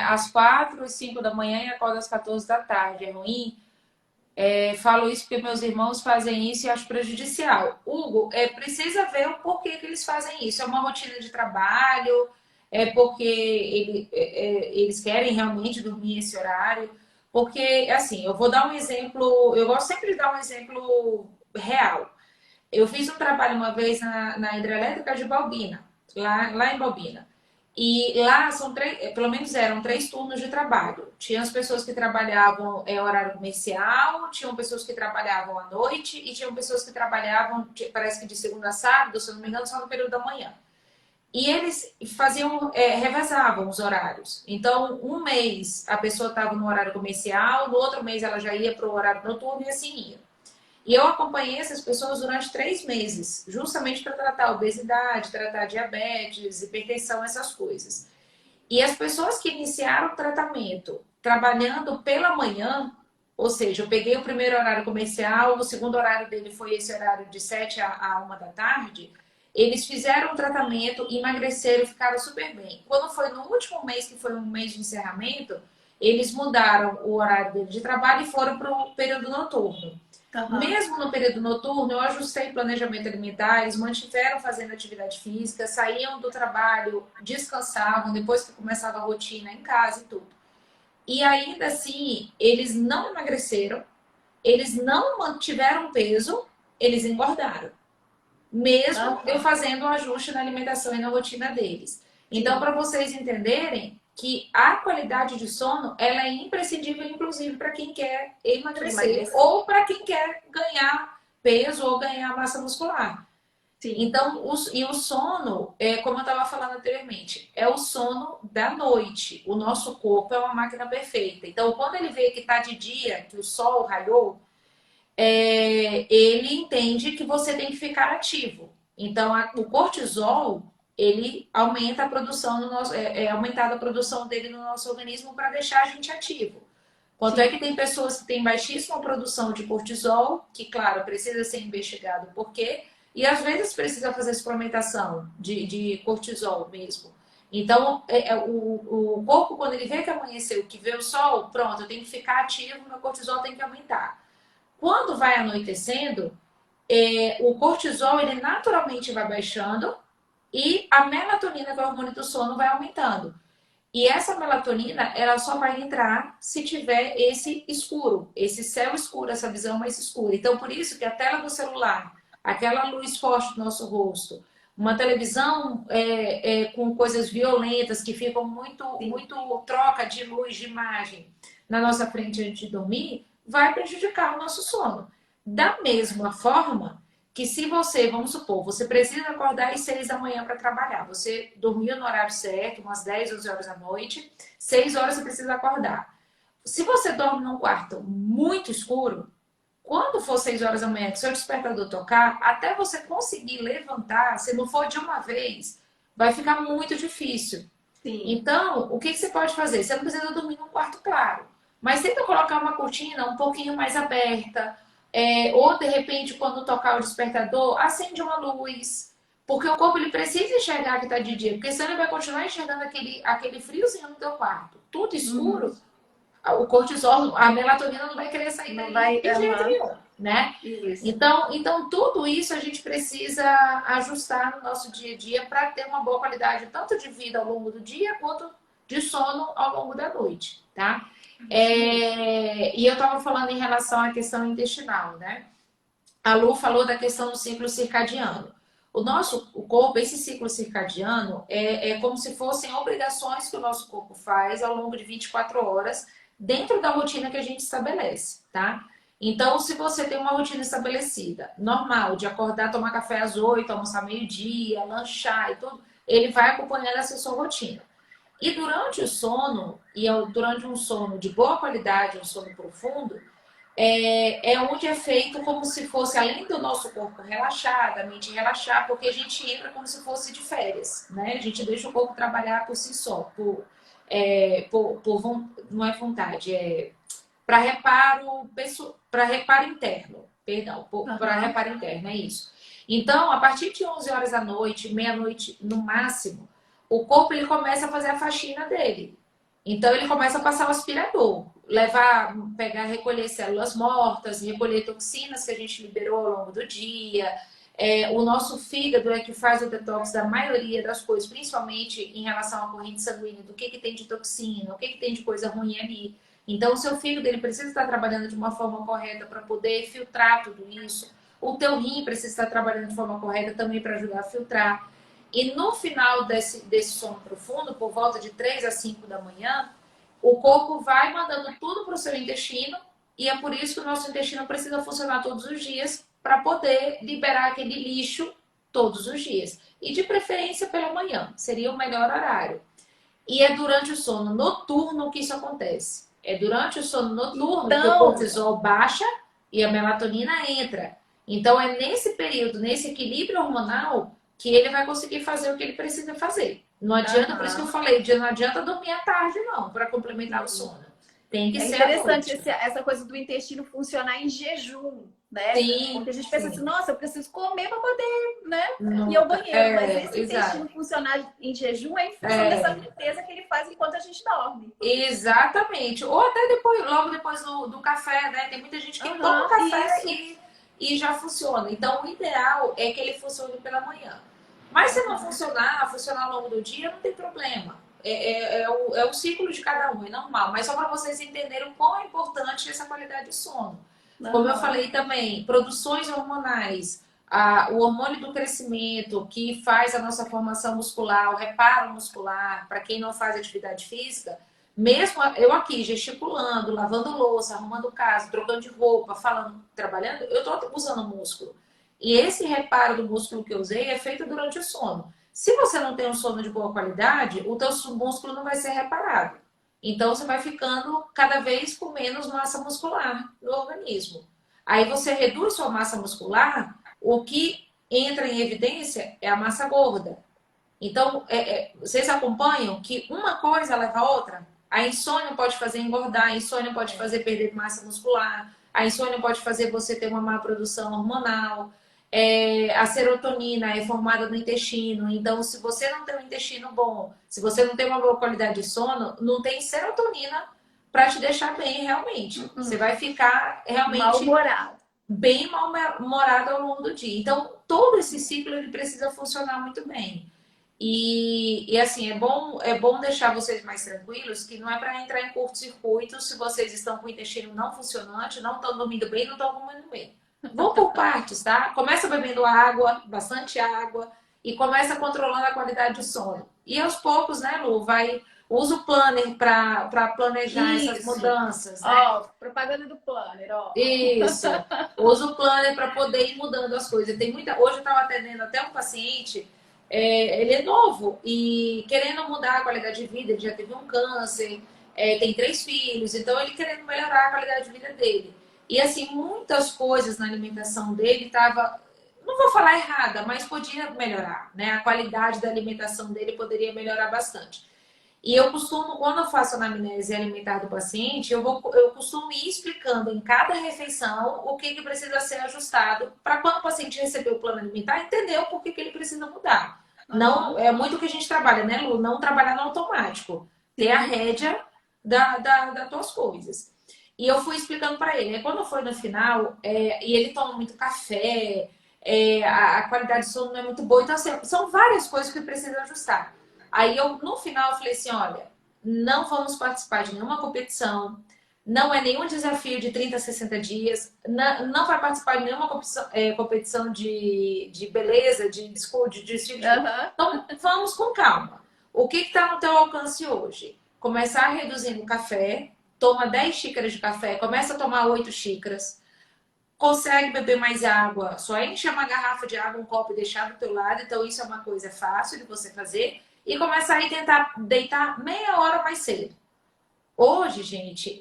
às 4 e 5 da manhã e acordam às 14 da tarde, é ruim? Falo isso porque meus irmãos fazem isso e acho prejudicial. Hugo, precisa ver o porquê que eles fazem isso. É uma rotina de trabalho? É porque eles querem realmente dormir esse horário? Porque, assim, eu vou dar um exemplo, eu gosto sempre de dar um exemplo real. Eu fiz um trabalho uma vez na hidrelétrica de Balbina, lá em Balbina. E lá são três, pelo menos eram 3 turnos de trabalho. Tinha as pessoas que trabalhavam horário comercial, tinham pessoas que trabalhavam à noite e tinham pessoas que trabalhavam, parece que de segunda a sábado, se eu não me engano, só no período da manhã. E eles faziam, revezavam os horários. Então, um mês a pessoa estava no horário comercial, no outro mês ela já ia para o horário noturno e assim ia. E eu acompanhei essas pessoas durante 3 meses, justamente para tratar obesidade, tratar diabetes, hipertensão, essas coisas. E as pessoas que iniciaram o tratamento trabalhando pela manhã, ou seja, eu peguei o primeiro horário comercial, o segundo horário dele foi esse horário de 7 a 1 da tarde, eles fizeram o tratamento, emagreceram, ficaram super bem. Quando foi no último mês, que foi um mês de encerramento, eles mudaram o horário dele de trabalho e foram para o período noturno. Aham. Mesmo no período noturno, eu ajustei o planejamento alimentar, eles mantiveram fazendo atividade física, saíam do trabalho, descansavam, depois que começava a rotina em casa e tudo. E ainda assim, eles não emagreceram, eles não mantiveram peso, eles engordaram. Mesmo eu Aham. fazendo um ajuste na alimentação e na rotina deles. Então, Sim. para vocês entenderem que a qualidade de sono ela é imprescindível, inclusive, para quem quer emagrecer Emagrecer. ou para quem quer ganhar peso ou ganhar massa muscular. Sim. Então, o sono, como eu estava falando anteriormente, é o sono da noite. O nosso corpo é uma máquina perfeita. Então, quando ele vê que está de dia, que o sol raiou, ele entende que você tem que ficar ativo. Então, o cortisol, ele aumenta a produção no nosso, aumentada a produção dele no nosso organismo para deixar a gente ativo. Quanto é Sim. que tem pessoas que têm baixíssima produção de cortisol, que, claro, precisa ser investigado por quê, e às vezes precisa fazer suplementação de cortisol mesmo. Então, o corpo, quando ele vê que amanheceu, que vê o sol, pronto, eu tenho que ficar ativo, meu cortisol tem que aumentar. Quando vai anoitecendo, o cortisol ele naturalmente vai baixando e a melatonina, que é o hormônio do sono, vai aumentando. E essa melatonina, ela só vai entrar se tiver esse escuro, esse céu escuro, essa visão mais escura. Então, por isso que a tela do celular, aquela luz forte do nosso rosto, uma televisão com coisas violentas que ficam muito, Sim. muito troca de luz, de imagem na nossa frente antes de dormir, vai prejudicar o nosso sono. Da mesma forma que se você, vamos supor, você precisa acordar às 6 da manhã para trabalhar, você dormiu no horário certo, umas 10, 11 horas da noite, 6 horas você precisa acordar. Se você dorme num quarto muito escuro, quando for 6 horas da manhã que seu despertador tocar, até você conseguir levantar, se não for de uma vez, vai ficar muito difícil. Sim. Então, o que você pode fazer? Você não precisa dormir num quarto claro, mas tenta colocar uma cortina um pouquinho mais aberta, ou de repente, quando tocar o despertador, acende uma luz, porque o corpo ele precisa enxergar que está de dia, porque senão ele vai continuar enxergando aquele friozinho no teu quarto. Tudo Uhum. escuro, o cortisol, a melatonina não vai querer sair Não dali vai. de jeito Aham. nenhum, né? Isso. Então, tudo isso a gente precisa ajustar no nosso dia a dia para ter uma boa qualidade, tanto de vida ao longo do dia, quanto de sono ao longo da noite, tá? Isso mesmo. E eu estava falando em relação à questão intestinal, né? A Lu falou da questão do ciclo circadiano. O corpo, esse ciclo circadiano, é como se fossem obrigações que o nosso corpo faz ao longo de 24 horas, dentro da rotina que a gente estabelece, tá? Então, se você tem uma rotina estabelecida, normal, de acordar, tomar café às 8, almoçar meio-dia, lanchar e tudo, ele vai acompanhando essa sua rotina. E durante o sono, durante um sono de boa qualidade, um sono profundo, onde é feito como se fosse, além do nosso corpo relaxar, da mente relaxar, porque a gente entra como se fosse de férias, né? A gente deixa o corpo trabalhar por si só, não é vontade, para reparo interno, perdão, para Aham. reparo interno, é isso. Então, a partir de 11 horas da noite, meia-noite no máximo, o corpo ele começa a fazer a faxina dele. Então ele começa a passar o aspirador, pegar, recolher células mortas, recolher toxinas que a gente liberou ao longo do dia. O nosso fígado é que faz o detox da maioria das coisas, principalmente em relação à corrente sanguínea, do que tem de toxina, o que tem de coisa ruim ali. Então o seu fígado ele precisa estar trabalhando de uma forma correta para poder filtrar tudo isso. O teu rim precisa estar trabalhando de forma correta também para ajudar a filtrar. E no final desse sono profundo, por volta de 3 a 5 da manhã, o corpo vai mandando tudo para o seu intestino, e é por isso que o nosso intestino precisa funcionar todos os dias para poder liberar aquele lixo todos os dias. E de preferência pela manhã, seria o melhor horário. E é durante o sono noturno que isso acontece. É durante o sono noturno que o cortisol baixa e a melatonina entra. Então é nesse período, nesse equilíbrio hormonal, que ele vai conseguir fazer o que ele precisa fazer. Não adianta, por isso que eu falei, não adianta dormir à tarde, não, para complementar o sono. Tem que ser à noite. É interessante essa coisa do intestino funcionar em jejum, né? Sim, porque a gente pensa assim, nossa, eu preciso comer para poder, né? Não, ir ao banheiro. Mas esse exato. intestino funcionar em jejum é em função dessa limpeza que ele faz enquanto a gente dorme. Exatamente. Ou até depois, logo depois do café, né? Tem muita gente que toma café e já funciona. Então, o ideal é que ele funcione pela manhã. Mas se não funcionar ao longo do dia, não tem problema. É o ciclo de cada um, é normal. Mas só para vocês entenderem o quão é importante essa qualidade de sono. Como eu falei também, produções hormonais, o hormônio do crescimento, que faz a nossa formação muscular, o reparo muscular, para quem não faz atividade física, mesmo eu aqui gesticulando, lavando louça, arrumando casa, trocando de roupa, falando, trabalhando, eu estou usando músculo. E esse reparo do músculo que eu usei é feito durante o sono. Se você não tem um sono de boa qualidade, o teu músculo não vai ser reparado. Então você vai ficando cada vez com menos massa muscular no organismo. Aí você reduz sua massa muscular, o que entra em evidência é a massa gorda. Então, vocês acompanham que uma coisa leva a outra? A insônia pode fazer engordar, a insônia pode fazer perder massa muscular, a insônia pode fazer você ter uma má produção hormonal. A serotonina é formada no intestino, então se você não tem um intestino bom, se você não tem uma boa qualidade de sono, não tem serotonina para te deixar bem realmente. Você vai ficar realmente mal-humorado. Bem mal-humorado ao longo do dia. Então, todo esse ciclo ele precisa funcionar muito bem. E assim, é bom deixar vocês mais tranquilos, que não é para entrar em curto-circuito se vocês estão com o intestino não funcionante, não estão dormindo bem, não estão comendo bem. Vão por partes, tá? Começa bebendo água, bastante água, e começa controlando a qualidade de sono. E aos poucos, né, Lu, usa o planner para planejar essas mudanças, né? Ó, propaganda do planner, ó. Isso. Usa o planner para poder ir mudando as coisas. Hoje eu estava atendendo até um paciente, ele é novo e querendo mudar a qualidade de vida, ele já teve um câncer, tem 3 filhos, então ele querendo melhorar a qualidade de vida dele. E assim, muitas coisas na alimentação dele estava, não vou falar errada, mas podia melhorar, né? A qualidade da alimentação dele poderia melhorar bastante. E eu costumo, quando eu faço a anamnese alimentar do paciente, eu costumo ir explicando em cada refeição o que precisa ser ajustado para quando o paciente receber o plano alimentar, entender o porquê que ele precisa mudar. Não, é muito o que a gente trabalha, né, Lu? Não trabalhar no automático. Ter a rédea das tuas coisas. E eu fui explicando para ele. Aí quando foi no final, e ele toma muito café, a qualidade de sono não é muito boa. Então, assim, são várias coisas que precisa ajustar. Aí no final eu falei assim, olha, não vamos participar de nenhuma competição, não é nenhum desafio de 30 a 60 dias, não vai participar de nenhuma competição de beleza, de estilo. Então vamos com calma. O que está no teu alcance hoje? Começar reduzindo o café, toma 10 xícaras de café, começa a tomar 8 xícaras, consegue beber mais água, só enche uma garrafa de água, um copo e deixar do teu lado, então isso é uma coisa fácil de você fazer. E começar a tentar deitar meia hora mais cedo. Hoje, gente,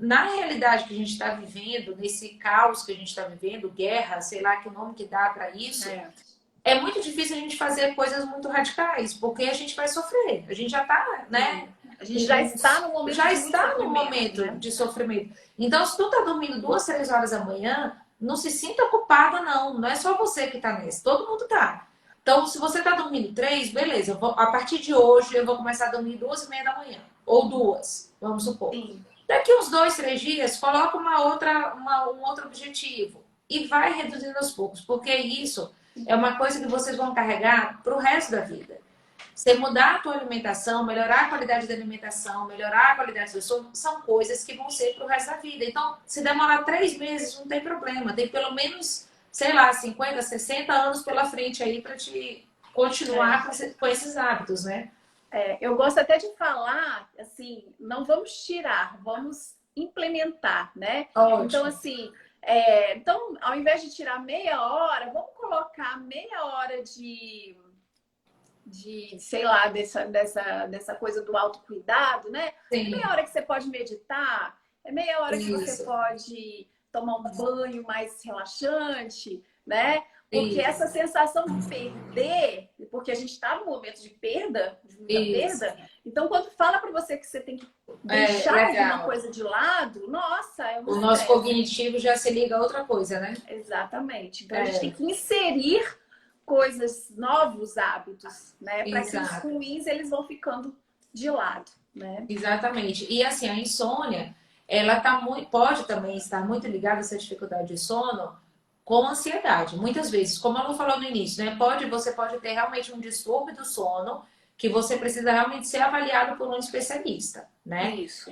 na realidade que a gente está vivendo, nesse caos que a gente está vivendo, guerra, sei lá que nome que dá para isso, é muito difícil a gente fazer coisas muito radicais, porque a gente vai sofrer. A gente já está, né? A gente já está no momento de sofrimento. Então, se tu tá dormindo 2, 3 horas da manhã, não se sinta culpada, não. Não é só você que tá nesse, todo mundo tá. Então, se você está dormindo 3, beleza. A partir de hoje, eu vou começar a dormir 2h30 da manhã. Ou 2, vamos supor. Sim. Daqui uns 2, 3 dias, coloca um outro objetivo. E vai reduzindo aos poucos. Porque isso é uma coisa que vocês vão carregar para o resto da vida. Você mudar a tua alimentação, melhorar a qualidade da alimentação, melhorar a qualidade do sono, são coisas que vão ser para o resto da vida. Então, se demorar 3 meses, não tem problema. Tem pelo menos, sei lá, 50, 60 anos pela frente aí para te continuar com esses hábitos, né? Eu gosto até de falar, assim, não vamos tirar, vamos implementar, né? Então, Ótimo. assim, então, ao invés de tirar meia hora, vamos colocar meia hora sei lá, dessa coisa do autocuidado, né? É Sim, meia hora que você pode meditar, é meia hora que você isso, pode tomar um banho mais relaxante, né? Porque essa isso, sensação de perder, porque a gente está num momento de perda, de muita isso. perda, então quando fala para você que você tem que É deixar alguma legal. coisa de lado, nossa, é um O nosso estresse. cognitivo já se liga a outra coisa, né? Exatamente. Então a gente tem É, que inserir coisas, novos hábitos, né? Para que os exato. ruins eles vão ficando de lado, né? Exatamente. E assim, a insônia, ela tá muito, pode também estar muito ligada essa dificuldade de sono com ansiedade. Muitas vezes, como a Lu falou no início, né? Você pode ter realmente um distúrbio do sono que você precisa realmente ser avaliado por um especialista, né? Isso.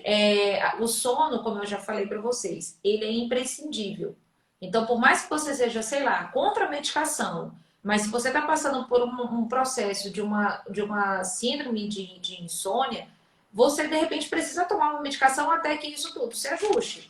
O sono, como eu já falei para vocês, ele é imprescindível. Então, por mais que você seja, sei lá, contra a medicação, mas se você está passando por um processo de uma síndrome de insônia, você de repente precisa tomar uma medicação até que isso tudo se ajuste.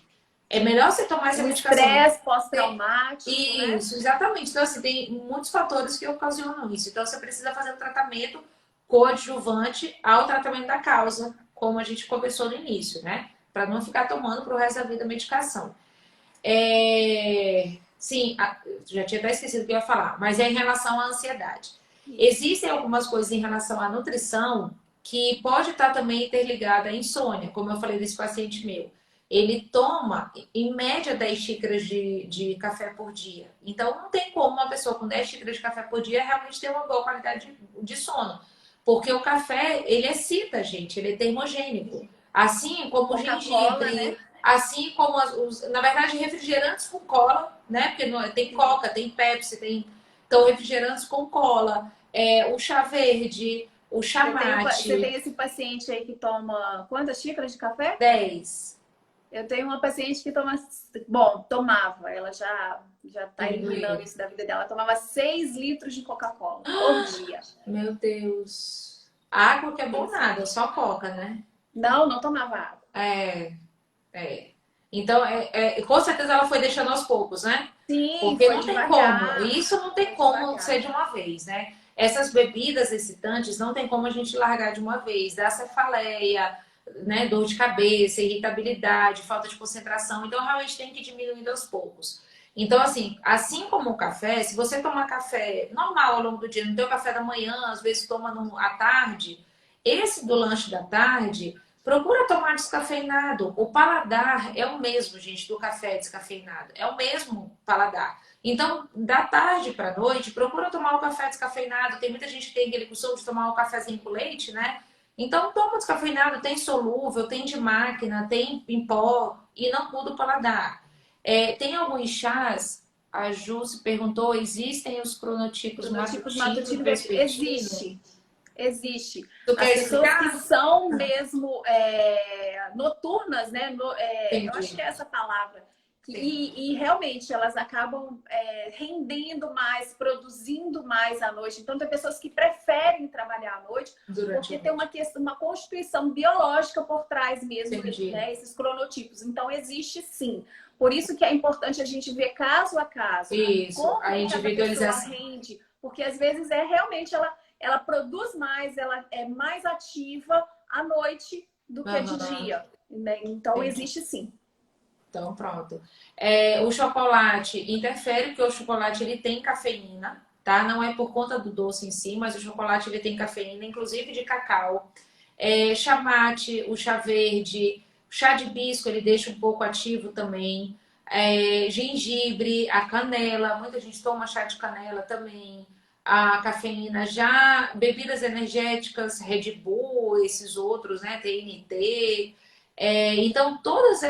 É melhor você tomar essa O medicação. estresse pós-traumático, né? Isso, exatamente. Então, assim, tem muitos fatores que ocasionam isso. Então, você precisa fazer um tratamento coadjuvante ao tratamento da causa, como a gente conversou no início, né? Para não ficar tomando para o resto da vida medicação. Sim, já tinha até esquecido o que eu ia falar, mas é em relação à ansiedade. Isso. Existem algumas coisas em relação à nutrição que pode estar também interligada à insônia, como eu falei desse paciente meu. Ele toma, em média, 10 xícaras de café por dia. Então, não tem como uma pessoa com 10 xícaras de café por dia realmente ter uma boa qualidade de sono. Porque o café, ele excita a gente, ele é termogênico. Assim como o Coca-Cola, gengibre, né? assim como na verdade, refrigerantes com cola, né? Porque tem Coca, tem Pepsi, então refrigerantes com cola, o chá verde, o chá Você mate, tem esse paciente aí que toma quantas xícaras de café? 10. Eu tenho uma paciente que toma, bom, tomava, ela já está eliminando Diminuiu. isso da vida dela. Ela tomava 6 litros de Coca-Cola por dia. Meu Deus. Água que é bom Isso. nada, só Coca, né? Não, não tomava água. É, é. Então, com certeza ela foi deixando aos poucos, né? Sim, Porque foi não tem como, devagar. isso não tem Foi como devagar. ser de uma vez, né? Essas bebidas excitantes não tem como a gente largar de uma vez, dá cefaleia, né? Dor de cabeça, irritabilidade, falta de concentração, então realmente tem que ir diminuindo aos poucos. Então, assim como o café, se você tomar café normal ao longo do dia, no teu café da manhã, às vezes toma à tarde, esse do lanche da tarde, procura tomar descafeinado. O paladar é o mesmo, gente, do café descafeinado. É o mesmo paladar. Então, da tarde para noite, procura tomar o café descafeinado. Tem muita gente que tem aquele costume de tomar o cafezinho com leite, né? Então, toma descafeinado. Tem solúvel, tem de máquina, tem em pó e não muda o paladar. Tem alguns chás, a Ju se perguntou, existem os cronotipos Cronotipos matutino e matutino, vespertino? existe. Existe. Tu As quer pessoas que explicar? são mesmo noturnas, né? Eu acho Entendi. que é essa palavra. Sim. E realmente elas acabam rendendo mais, produzindo mais à noite. Então, tem pessoas que preferem trabalhar à noite Durante porque a tem noite. uma constituição biológica por trás mesmo, Entendi. né? Esses cronotipos. Então, existe sim. Por isso que é importante a gente ver caso a caso Isso, como a é que essa pessoa individualização. rende, porque às vezes realmente ela produz mais, ela é mais ativa à noite do que de Aham, dia. Né? Então, entendi. existe sim. Então, pronto. O chocolate interfere, porque o chocolate ele tem cafeína, tá? Não é por conta do doce em si, mas o chocolate ele tem cafeína, inclusive de cacau. Chá mate, o chá verde, o chá de hibisco ele deixa um pouco ativo também. Gengibre, a canela, muita gente toma chá de canela também. A cafeína, já bebidas energéticas, Red Bull, esses outros, né? TNT. Então, todos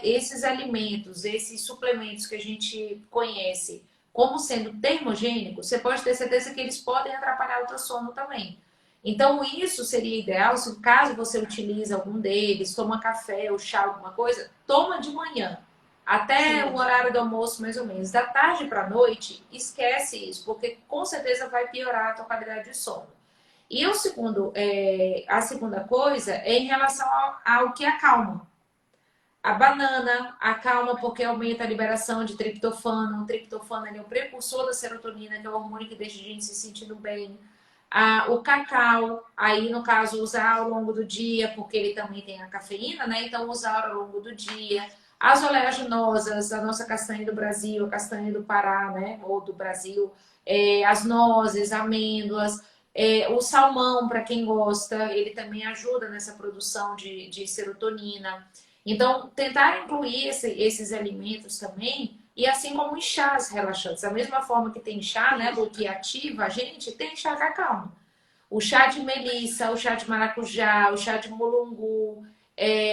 esses alimentos, esses suplementos que a gente conhece como sendo termogênicos, você pode ter certeza que eles podem atrapalhar o teu sono também. Então, isso seria ideal se caso você utilize algum deles, toma café ou chá, alguma coisa, toma de manhã. até Sim. o horário do almoço, mais ou menos. Da tarde para a noite, esquece isso, porque com certeza vai piorar a tua qualidade de sono. E a segunda coisa é em relação ao que acalma. A banana acalma porque aumenta a liberação de triptofano. O triptofano ele é o precursor da serotonina, que é o hormônio que deixa a gente se sentindo bem. O cacau, aí no caso usar ao longo do dia, porque ele também tem a cafeína, né? Então usar ao longo do dia. As oleaginosas, a nossa castanha do Brasil, a castanha do Pará, né? Ou do Brasil, as nozes, amêndoas, o salmão, para quem gosta, ele também ajuda nessa produção de serotonina. Então, tentar incluir esses alimentos também, e assim como os chás relaxantes. Da mesma forma que tem chá, né, Lu, que ativa a gente, tem chá que acalma. O chá de melissa, o chá de maracujá, o chá de mulungu,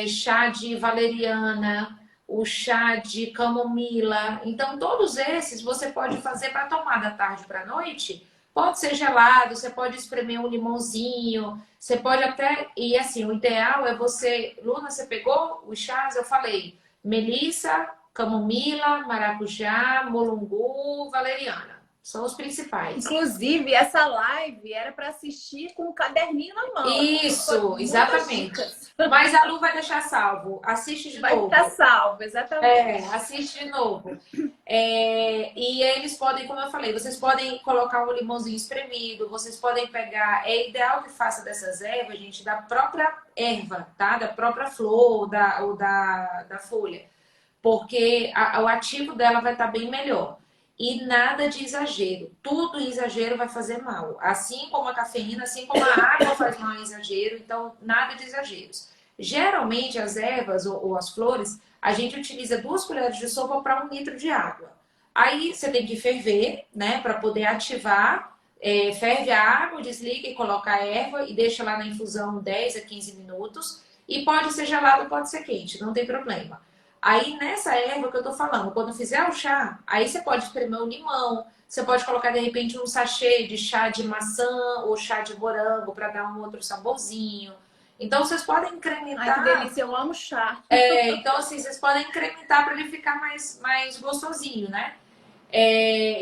chá de valeriana, o chá de camomila. Então, todos esses você pode fazer para tomar da tarde para a noite. Pode ser gelado, você pode espremer um limãozinho, você pode até. E assim, o ideal é você. Luna, você pegou os chás? Eu falei: melissa, camomila, maracujá, mulungu, valeriana. São os principais. Inclusive, essa live era para assistir com um caderninho na mão, porque foi Isso, muitas exatamente. dicas. Mas a Lu vai deixar salvo. Assiste de Vai ficar novo. salvo, exatamente. Assiste de novo. E eles podem, como eu falei, vocês podem colocar um limãozinho espremido, vocês podem pegar. É ideal que faça dessas ervas, gente, da própria erva, tá? Da própria flor ou da folha. Porque o ativo dela vai estar bem melhor. E nada de exagero. Tudo em exagero vai fazer mal. Assim como a cafeína, assim como a água faz mal em exagero, então nada de exageros. Geralmente as ervas ou as flores, a gente utiliza 2 colheres de sopa para 1 litro de água. Aí você tem que ferver, né, para poder ativar. Ferve a água, desliga e coloca a erva e deixa lá na infusão 10 a 15 minutos. E pode ser gelado, pode ser quente, não tem problema. Aí nessa erva que eu tô falando, quando fizer o chá, aí você pode espremer um limão, você pode colocar de repente um sachê de chá de maçã ou chá de morango para dar um outro saborzinho. Então vocês podem Ai, que incrementar. delícia, eu amo chá. Então assim, vocês podem incrementar para ele ficar mais gostosinho, né?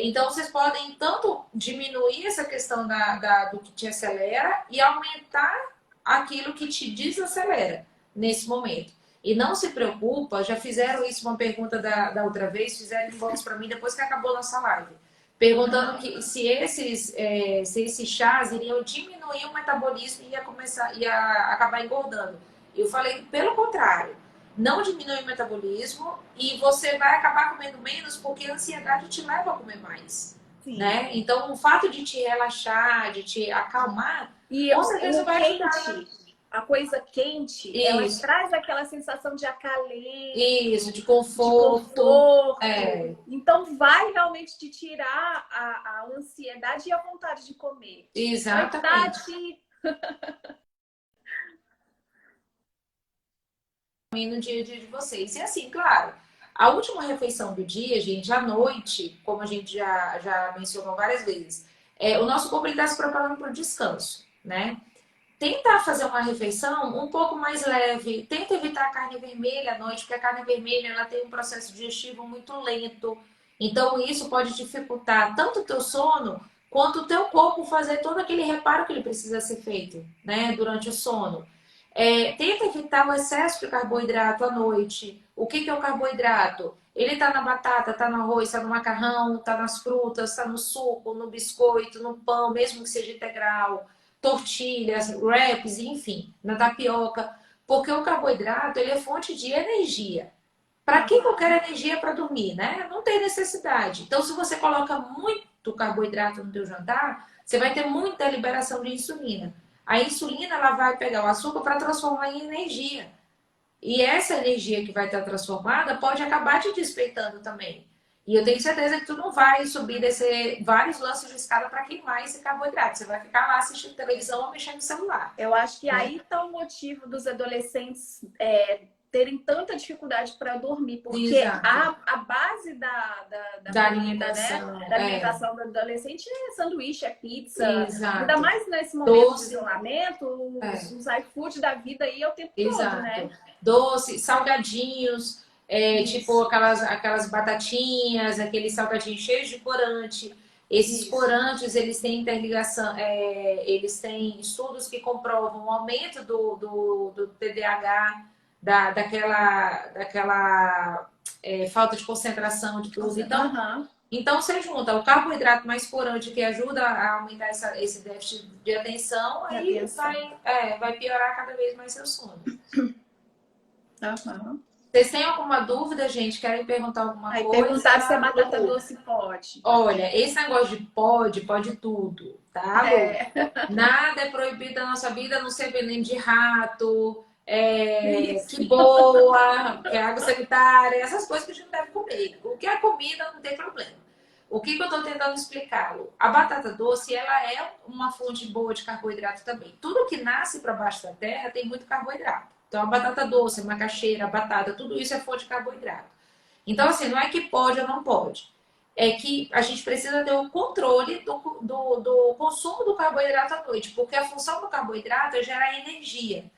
Então vocês podem tanto diminuir essa questão do que te acelera e aumentar aquilo que te desacelera nesse momento. E não se preocupa, já fizeram isso, uma pergunta da outra vez, fizeram inbox para mim depois que acabou a nossa live. Perguntando se esses chás iriam diminuir o metabolismo e ia acabar engordando. Eu falei, pelo contrário, não diminui o metabolismo e você vai acabar comendo menos porque a ansiedade te leva a comer mais. Sim. Né? Então, o fato de te relaxar, de te acalmar, E com certeza vai ajudar. Né? A coisa quente, Isso. ela traz aquela sensação de acalento. Isso, de conforto. Então, vai realmente te tirar a ansiedade e a vontade de comer. Exatamente. No dia a dia de vocês. E assim, claro, a última refeição do dia, gente, à noite, como a gente já mencionou várias vezes, o nosso corpo está se preparando para o descanso, né? Tenta fazer uma refeição um pouco mais leve, tenta evitar a carne vermelha à noite, porque a carne vermelha ela tem um processo digestivo muito lento. Então isso pode dificultar tanto o teu sono, quanto o teu corpo fazer todo aquele reparo que ele precisa ser feito, né, durante o sono. Tenta evitar o excesso de carboidrato à noite. O que é o carboidrato? Ele está na batata, está no arroz, está no macarrão, está nas frutas, está no suco, no biscoito, no pão, mesmo que seja integral, tortilhas, wraps, enfim, na tapioca. Porque o carboidrato ele é fonte de energia. Para que eu quero energia para dormir, né? Não tem necessidade. Então, se você coloca muito carboidrato no teu jantar, você vai ter muita liberação de insulina. A insulina ela vai pegar o açúcar para transformar em energia. E essa energia que vai estar transformada pode acabar te despeitando também. E eu tenho certeza que tu não vai subir, descer vários lances de escada para queimar esse carboidrato. Você vai ficar lá assistindo televisão ou mexendo no celular. Eu acho que aí está o motivo dos adolescentes terem tanta dificuldade para dormir, porque a base da alimentação, né? Da alimentação do adolescente é sanduíche, é pizza. Exato. Ainda mais nesse momento de isolamento, os iFood da vida aí é o tempo todo, né? Doce, salgadinhos. Tipo Isso. aquelas batatinhas, aqueles salgadinhos cheios de corante. Esses Isso. corantes, eles têm interligação, eles têm estudos que comprovam o aumento do TDAH, daquela falta de concentração de tudo. Aham. Então você junta o carboidrato mais corante que ajuda a aumentar esse déficit de atenção, De aí atenção. vai piorar cada vez mais seu sono. Aham. Vocês têm alguma dúvida, gente? Querem perguntar alguma Aí coisa? perguntaram se a batata doce pode. Olha, esse negócio de pode tudo, tá, Lu? É, Nada é proibido na nossa vida, a não ser veneno de rato, isso. que boa, que é água sanitária, essas coisas que a gente não deve comer. O que é comida não tem problema. O que eu estou tentando explicá-lo? A batata doce, ela é uma fonte boa de carboidrato também. Tudo que nasce para baixo da terra tem muito carboidrato. Então, a batata doce, a macaxeira, a batata, tudo isso é fonte de carboidrato. Então, assim, não é que pode ou não pode. É que a gente precisa ter o controle do consumo do carboidrato à noite, porque a função do carboidrato é gerar energia.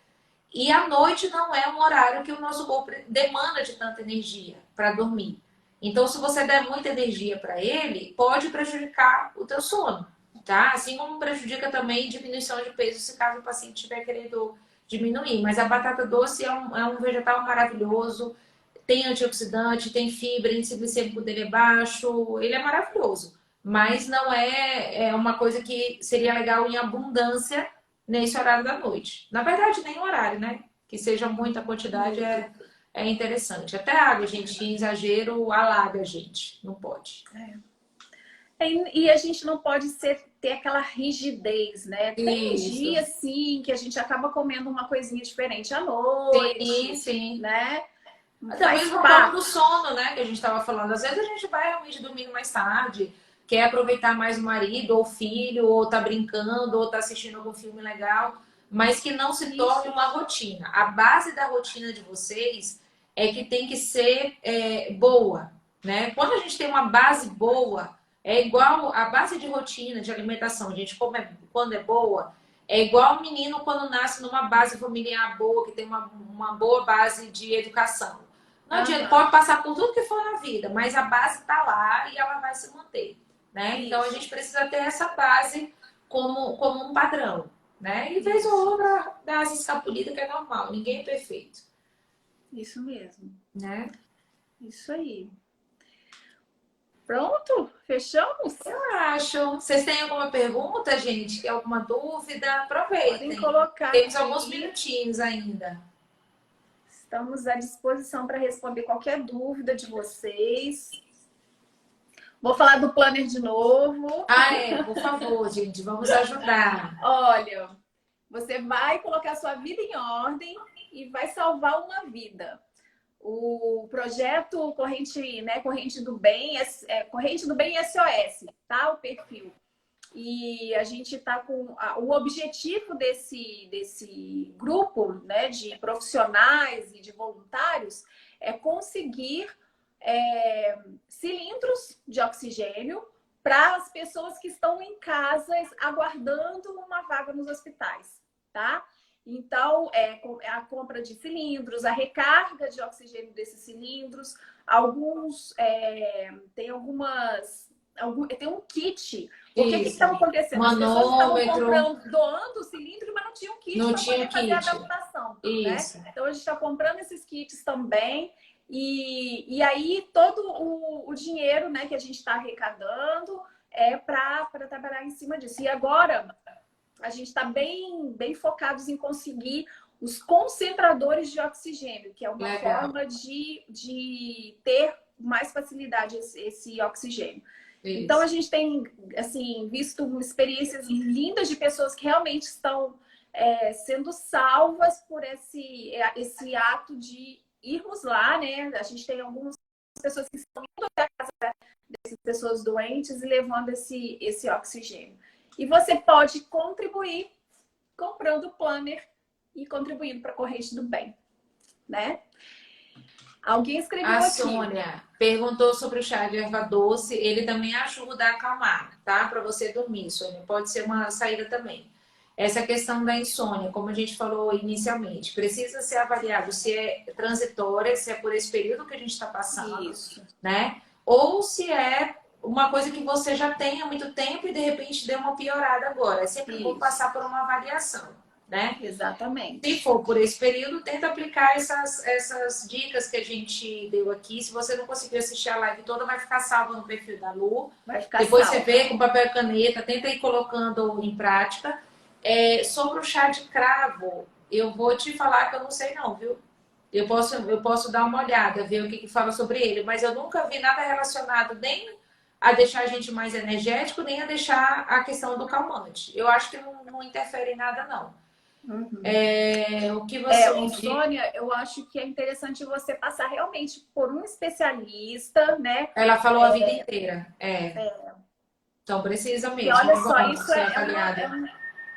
E à noite não é um horário que o nosso corpo demanda de tanta energia para dormir. Então, se você der muita energia para ele, pode prejudicar o teu sono, tá? Assim como prejudica também diminuição de peso, se caso o paciente estiver querendo diminuir. Mas a batata doce é um vegetal maravilhoso, tem antioxidante, tem fibra, índice glicêmico dele é baixo, ele é maravilhoso. Mas não é uma coisa que seria legal em abundância nesse horário da noite. Na verdade, nem horário, né? Que seja muita quantidade Muito. é interessante. Até água, gente, em exagero, alaga a gente. Não pode. E a gente não pode ter aquela rigidez, né? Tem Isso. dia, sim, que a gente acaba comendo uma coisinha diferente à Sim, noite, sim. né? Até Faz mesmo por causa do parte. sono, né? Que a gente estava falando. Às vezes a gente vai realmente dormindo mais tarde, quer aproveitar mais o marido ou o filho, ou tá brincando, ou tá assistindo algum filme legal, mas que não se torne Isso. uma rotina. A base da rotina de vocês é que tem que ser boa, né? Quando a gente tem uma base boa, é igual a base de rotina, de alimentação, a gente come quando é boa, é igual o menino quando nasce numa base familiar boa, que tem uma boa base de educação. Não adianta, Aham. pode passar por tudo que for na vida, mas a base está lá e ela vai se manter, né? Então a Isso. gente precisa ter essa base como um padrão, né? E vez Isso. ou outra dar as escapulidas que é normal, ninguém é perfeito, Isso mesmo. né? Isso aí. Pronto? Fechamos? Eu acho. Vocês têm alguma pergunta, gente? Tem alguma dúvida? Podem Aproveitem. colocar Temos alguns aqui. minutinhos ainda. Estamos à disposição para responder qualquer dúvida de vocês. Vou falar do planner de novo. Por favor, gente, vamos ajudar. Olha, você vai colocar sua vida em ordem e vai salvar uma vida. O projeto Corrente, né, Corrente do Bem, Corrente do Bem SOS, tá? O perfil. E a gente está com o objetivo desse grupo, né, de profissionais e de voluntários é conseguir cilindros de oxigênio para as pessoas que estão em casa aguardando uma vaga nos hospitais, tá? Então, é a compra de cilindros, a recarga de oxigênio desses cilindros, tem tem um kit. Porque o que Isso. estava acontecendo? As pessoas estavam Manômetro, doando o cilindro, mas não tinham kit não para tinha poder fazer a kit. adaptação, né? Isso. Então a gente está comprando esses kits também. E aí todo o dinheiro, né, que a gente está arrecadando é para trabalhar em cima disso. E agora a gente está bem focados em conseguir os concentradores de oxigênio, que é uma Legal. forma de ter mais facilidade esse oxigênio. Isso. Então a gente tem assim visto experiências lindas de pessoas que realmente estão sendo salvas por esse ato de irmos lá, né? A gente tem algumas pessoas que estão indo até a casa dessas pessoas doentes e levando esse oxigênio. E você pode contribuir comprando o planner e contribuindo para a Corrente do Bem, né? Alguém escreveu A aqui. Sônia perguntou sobre o chá de erva doce. Ele também ajuda a acalmar, tá? Para você dormir, Sônia. Pode ser uma saída também. essa questão da insônia, como a gente falou inicialmente, precisa ser avaliado se é transitória, se é por esse período que a gente está passando, Isso. né? Ou se é uma coisa que você já tem há muito tempo e de repente deu uma piorada agora. É sempre bom passar por uma avaliação, né? Exatamente. Se for por esse período, tenta aplicar essas dicas que a gente deu aqui. Se você não conseguir assistir a live toda, vai ficar salva no perfil da Lu. Vai ficar Depois salva. você vê com papel e caneta, tenta ir colocando em prática. Sobre o chá de cravo, eu vou te falar que eu não sei não, viu? Eu posso dar uma olhada, ver o que fala sobre ele, mas eu nunca vi nada relacionado nem a deixar a gente mais energético, nem a deixar a questão do calmante. Eu acho que não interfere em nada, não. Uhum. O que você Sônia, eu acho que é interessante você passar realmente por um especialista, né? Ela falou a vida inteira. Então precisa mesmo. E olha só, vamos isso ser avaliada.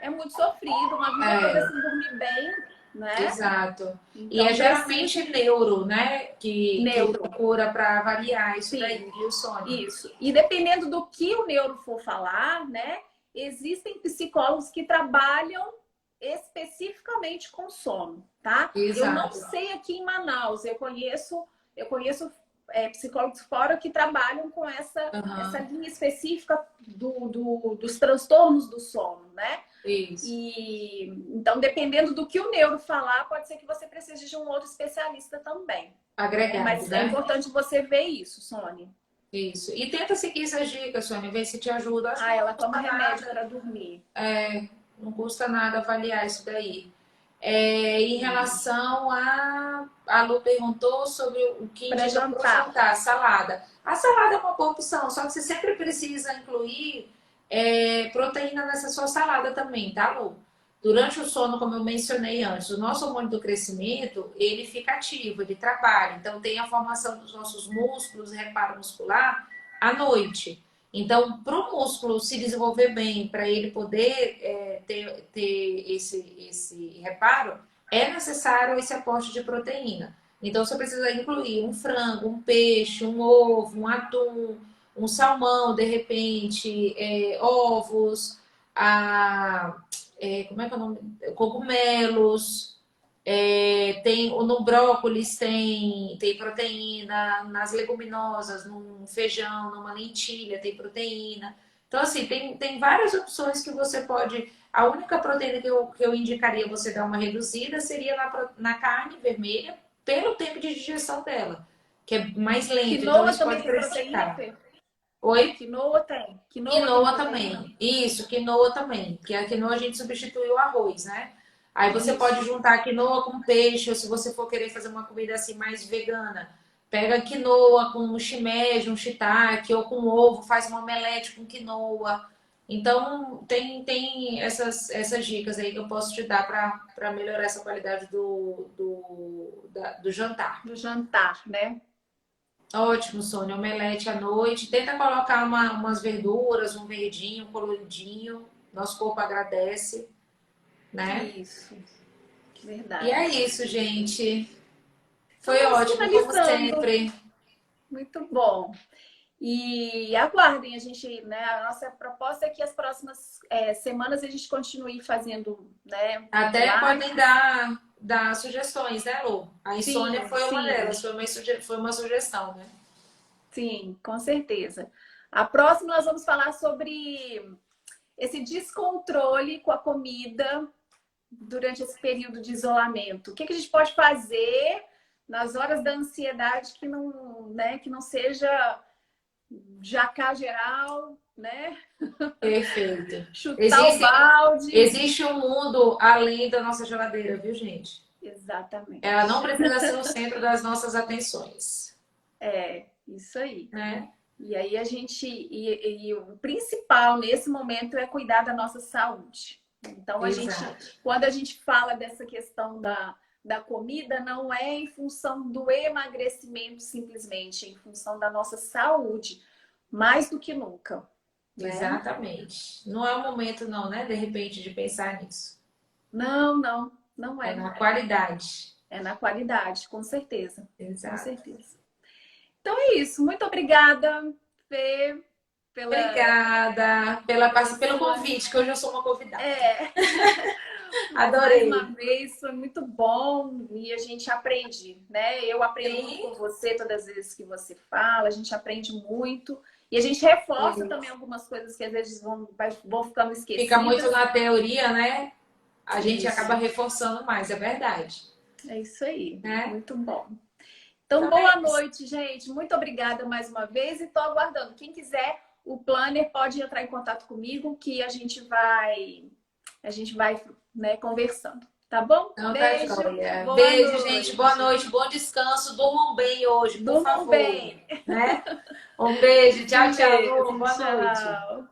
é muito sofrido, uma vida toda sem dormir bem, né? Exato. Então, e é geralmente neuro, né? Que procura para avaliar isso daí, viu, Sônia? Isso. E dependendo do que o neuro for falar, né? Existem psicólogos que trabalham especificamente com sono, tá? Exato. Eu não sei aqui em Manaus, eu conheço psicólogos fora que trabalham com essa linha específica dos transtornos do sono, né? Isso. E então, dependendo do que o neuro falar, pode ser que você precise de um outro especialista também. Agregado, mas né? É importante você ver isso, Sônia. Isso. E tenta seguir essas dicas, Sônia, ver se te ajuda. Ela toma remédio para dormir. Não custa nada avaliar isso daí. Em relação a Lu perguntou sobre o que indica para jantar, salada. A salada é uma boa opção, só que você sempre precisa incluir proteína nessa sua salada também, tá, Lu? Durante o sono, como eu mencionei antes, o nosso hormônio do crescimento, ele fica ativo, ele trabalha. Então, tem a formação dos nossos músculos, reparo muscular, à noite. Então, para o músculo se desenvolver bem, para ele poder ter esse reparo, é necessário esse aporte de proteína. Então, você precisa incluir um frango, um peixe, um ovo, um atum, um salmão, de repente, ovos, como é que é o nome? Cogumelos. No brócolis tem proteína, nas leguminosas, num feijão, numa lentilha tem proteína. Então, assim, tem várias opções que você pode. A única proteína que eu indicaria você dar uma reduzida seria na carne vermelha, pelo tempo de digestão dela, que é mais lento. Então, isso pode prejudicar. Oi? Quinoa tem. Quinoa também. Isso, quinoa também. Porque a quinoa a gente substitui o arroz, né? Aí você pode juntar quinoa com peixe, ou se você for querer fazer uma comida assim mais vegana, pega quinoa com shimeji, um shiitake, ou com ovo, faz uma omelete com quinoa. Então, tem essas dicas aí que eu posso te dar para melhorar essa qualidade do jantar. Do jantar, né? Ótimo, Sônia. Omelete à noite. Tenta colocar umas verduras, um verdinho, um coloridinho. Nosso corpo agradece, né? Isso. Verdade. E é isso, gente. Foi ótimo, como sempre. Muito bom. E aguardem, a gente, né? A nossa proposta é que as próximas semanas a gente continue fazendo, né? Até podem dar sugestões, né, Lu? A insônia foi uma delas, foi uma sugestão, né? Sim, com certeza. A próxima nós vamos falar sobre esse descontrole com a comida durante esse período de isolamento. O que a gente pode fazer nas horas da ansiedade que não seja jacar geral, né? Perfeito. Chutar o balde. Existe um mundo além da nossa geladeira, viu, gente? Exatamente. Ela não precisa ser o centro das nossas atenções. Isso aí. Né? E aí a gente... E o principal nesse momento é cuidar da nossa saúde. Então, quando a gente fala dessa questão da comida, não é em função do emagrecimento simplesmente, é em função da nossa saúde, mais do que nunca. Né? Exatamente. Não é o momento não, né? De repente, de pensar nisso. Não é. É na qualidade. É na qualidade, com certeza. Exato. Com certeza. Então é isso. Muito obrigada, Fê. Obrigada pelo convite, que hoje eu sou uma convidada. Mais Adorei. uma vez, foi muito bom e a gente aprende, né? Eu aprendo muito com você todas as vezes que você fala, a gente aprende muito e a gente reforça também algumas coisas que às vezes vão ficando esquecidas. Fica muito na teoria, né? A gente acaba reforçando mais, é verdade. É isso aí, né? Muito bom. Então, boa noite, gente. Muito obrigada mais uma vez e estou aguardando. Quem quiser o planner pode entrar em contato comigo que a gente vai né, conversando. Tá bom? Então, beijo. Tá, beijo, gente. Boa noite. Bom descanso. Durmam bem hoje, por favor. Bem. Né? Um beijo. Tchau, tchau. Beijo, Boa noite. Tchau.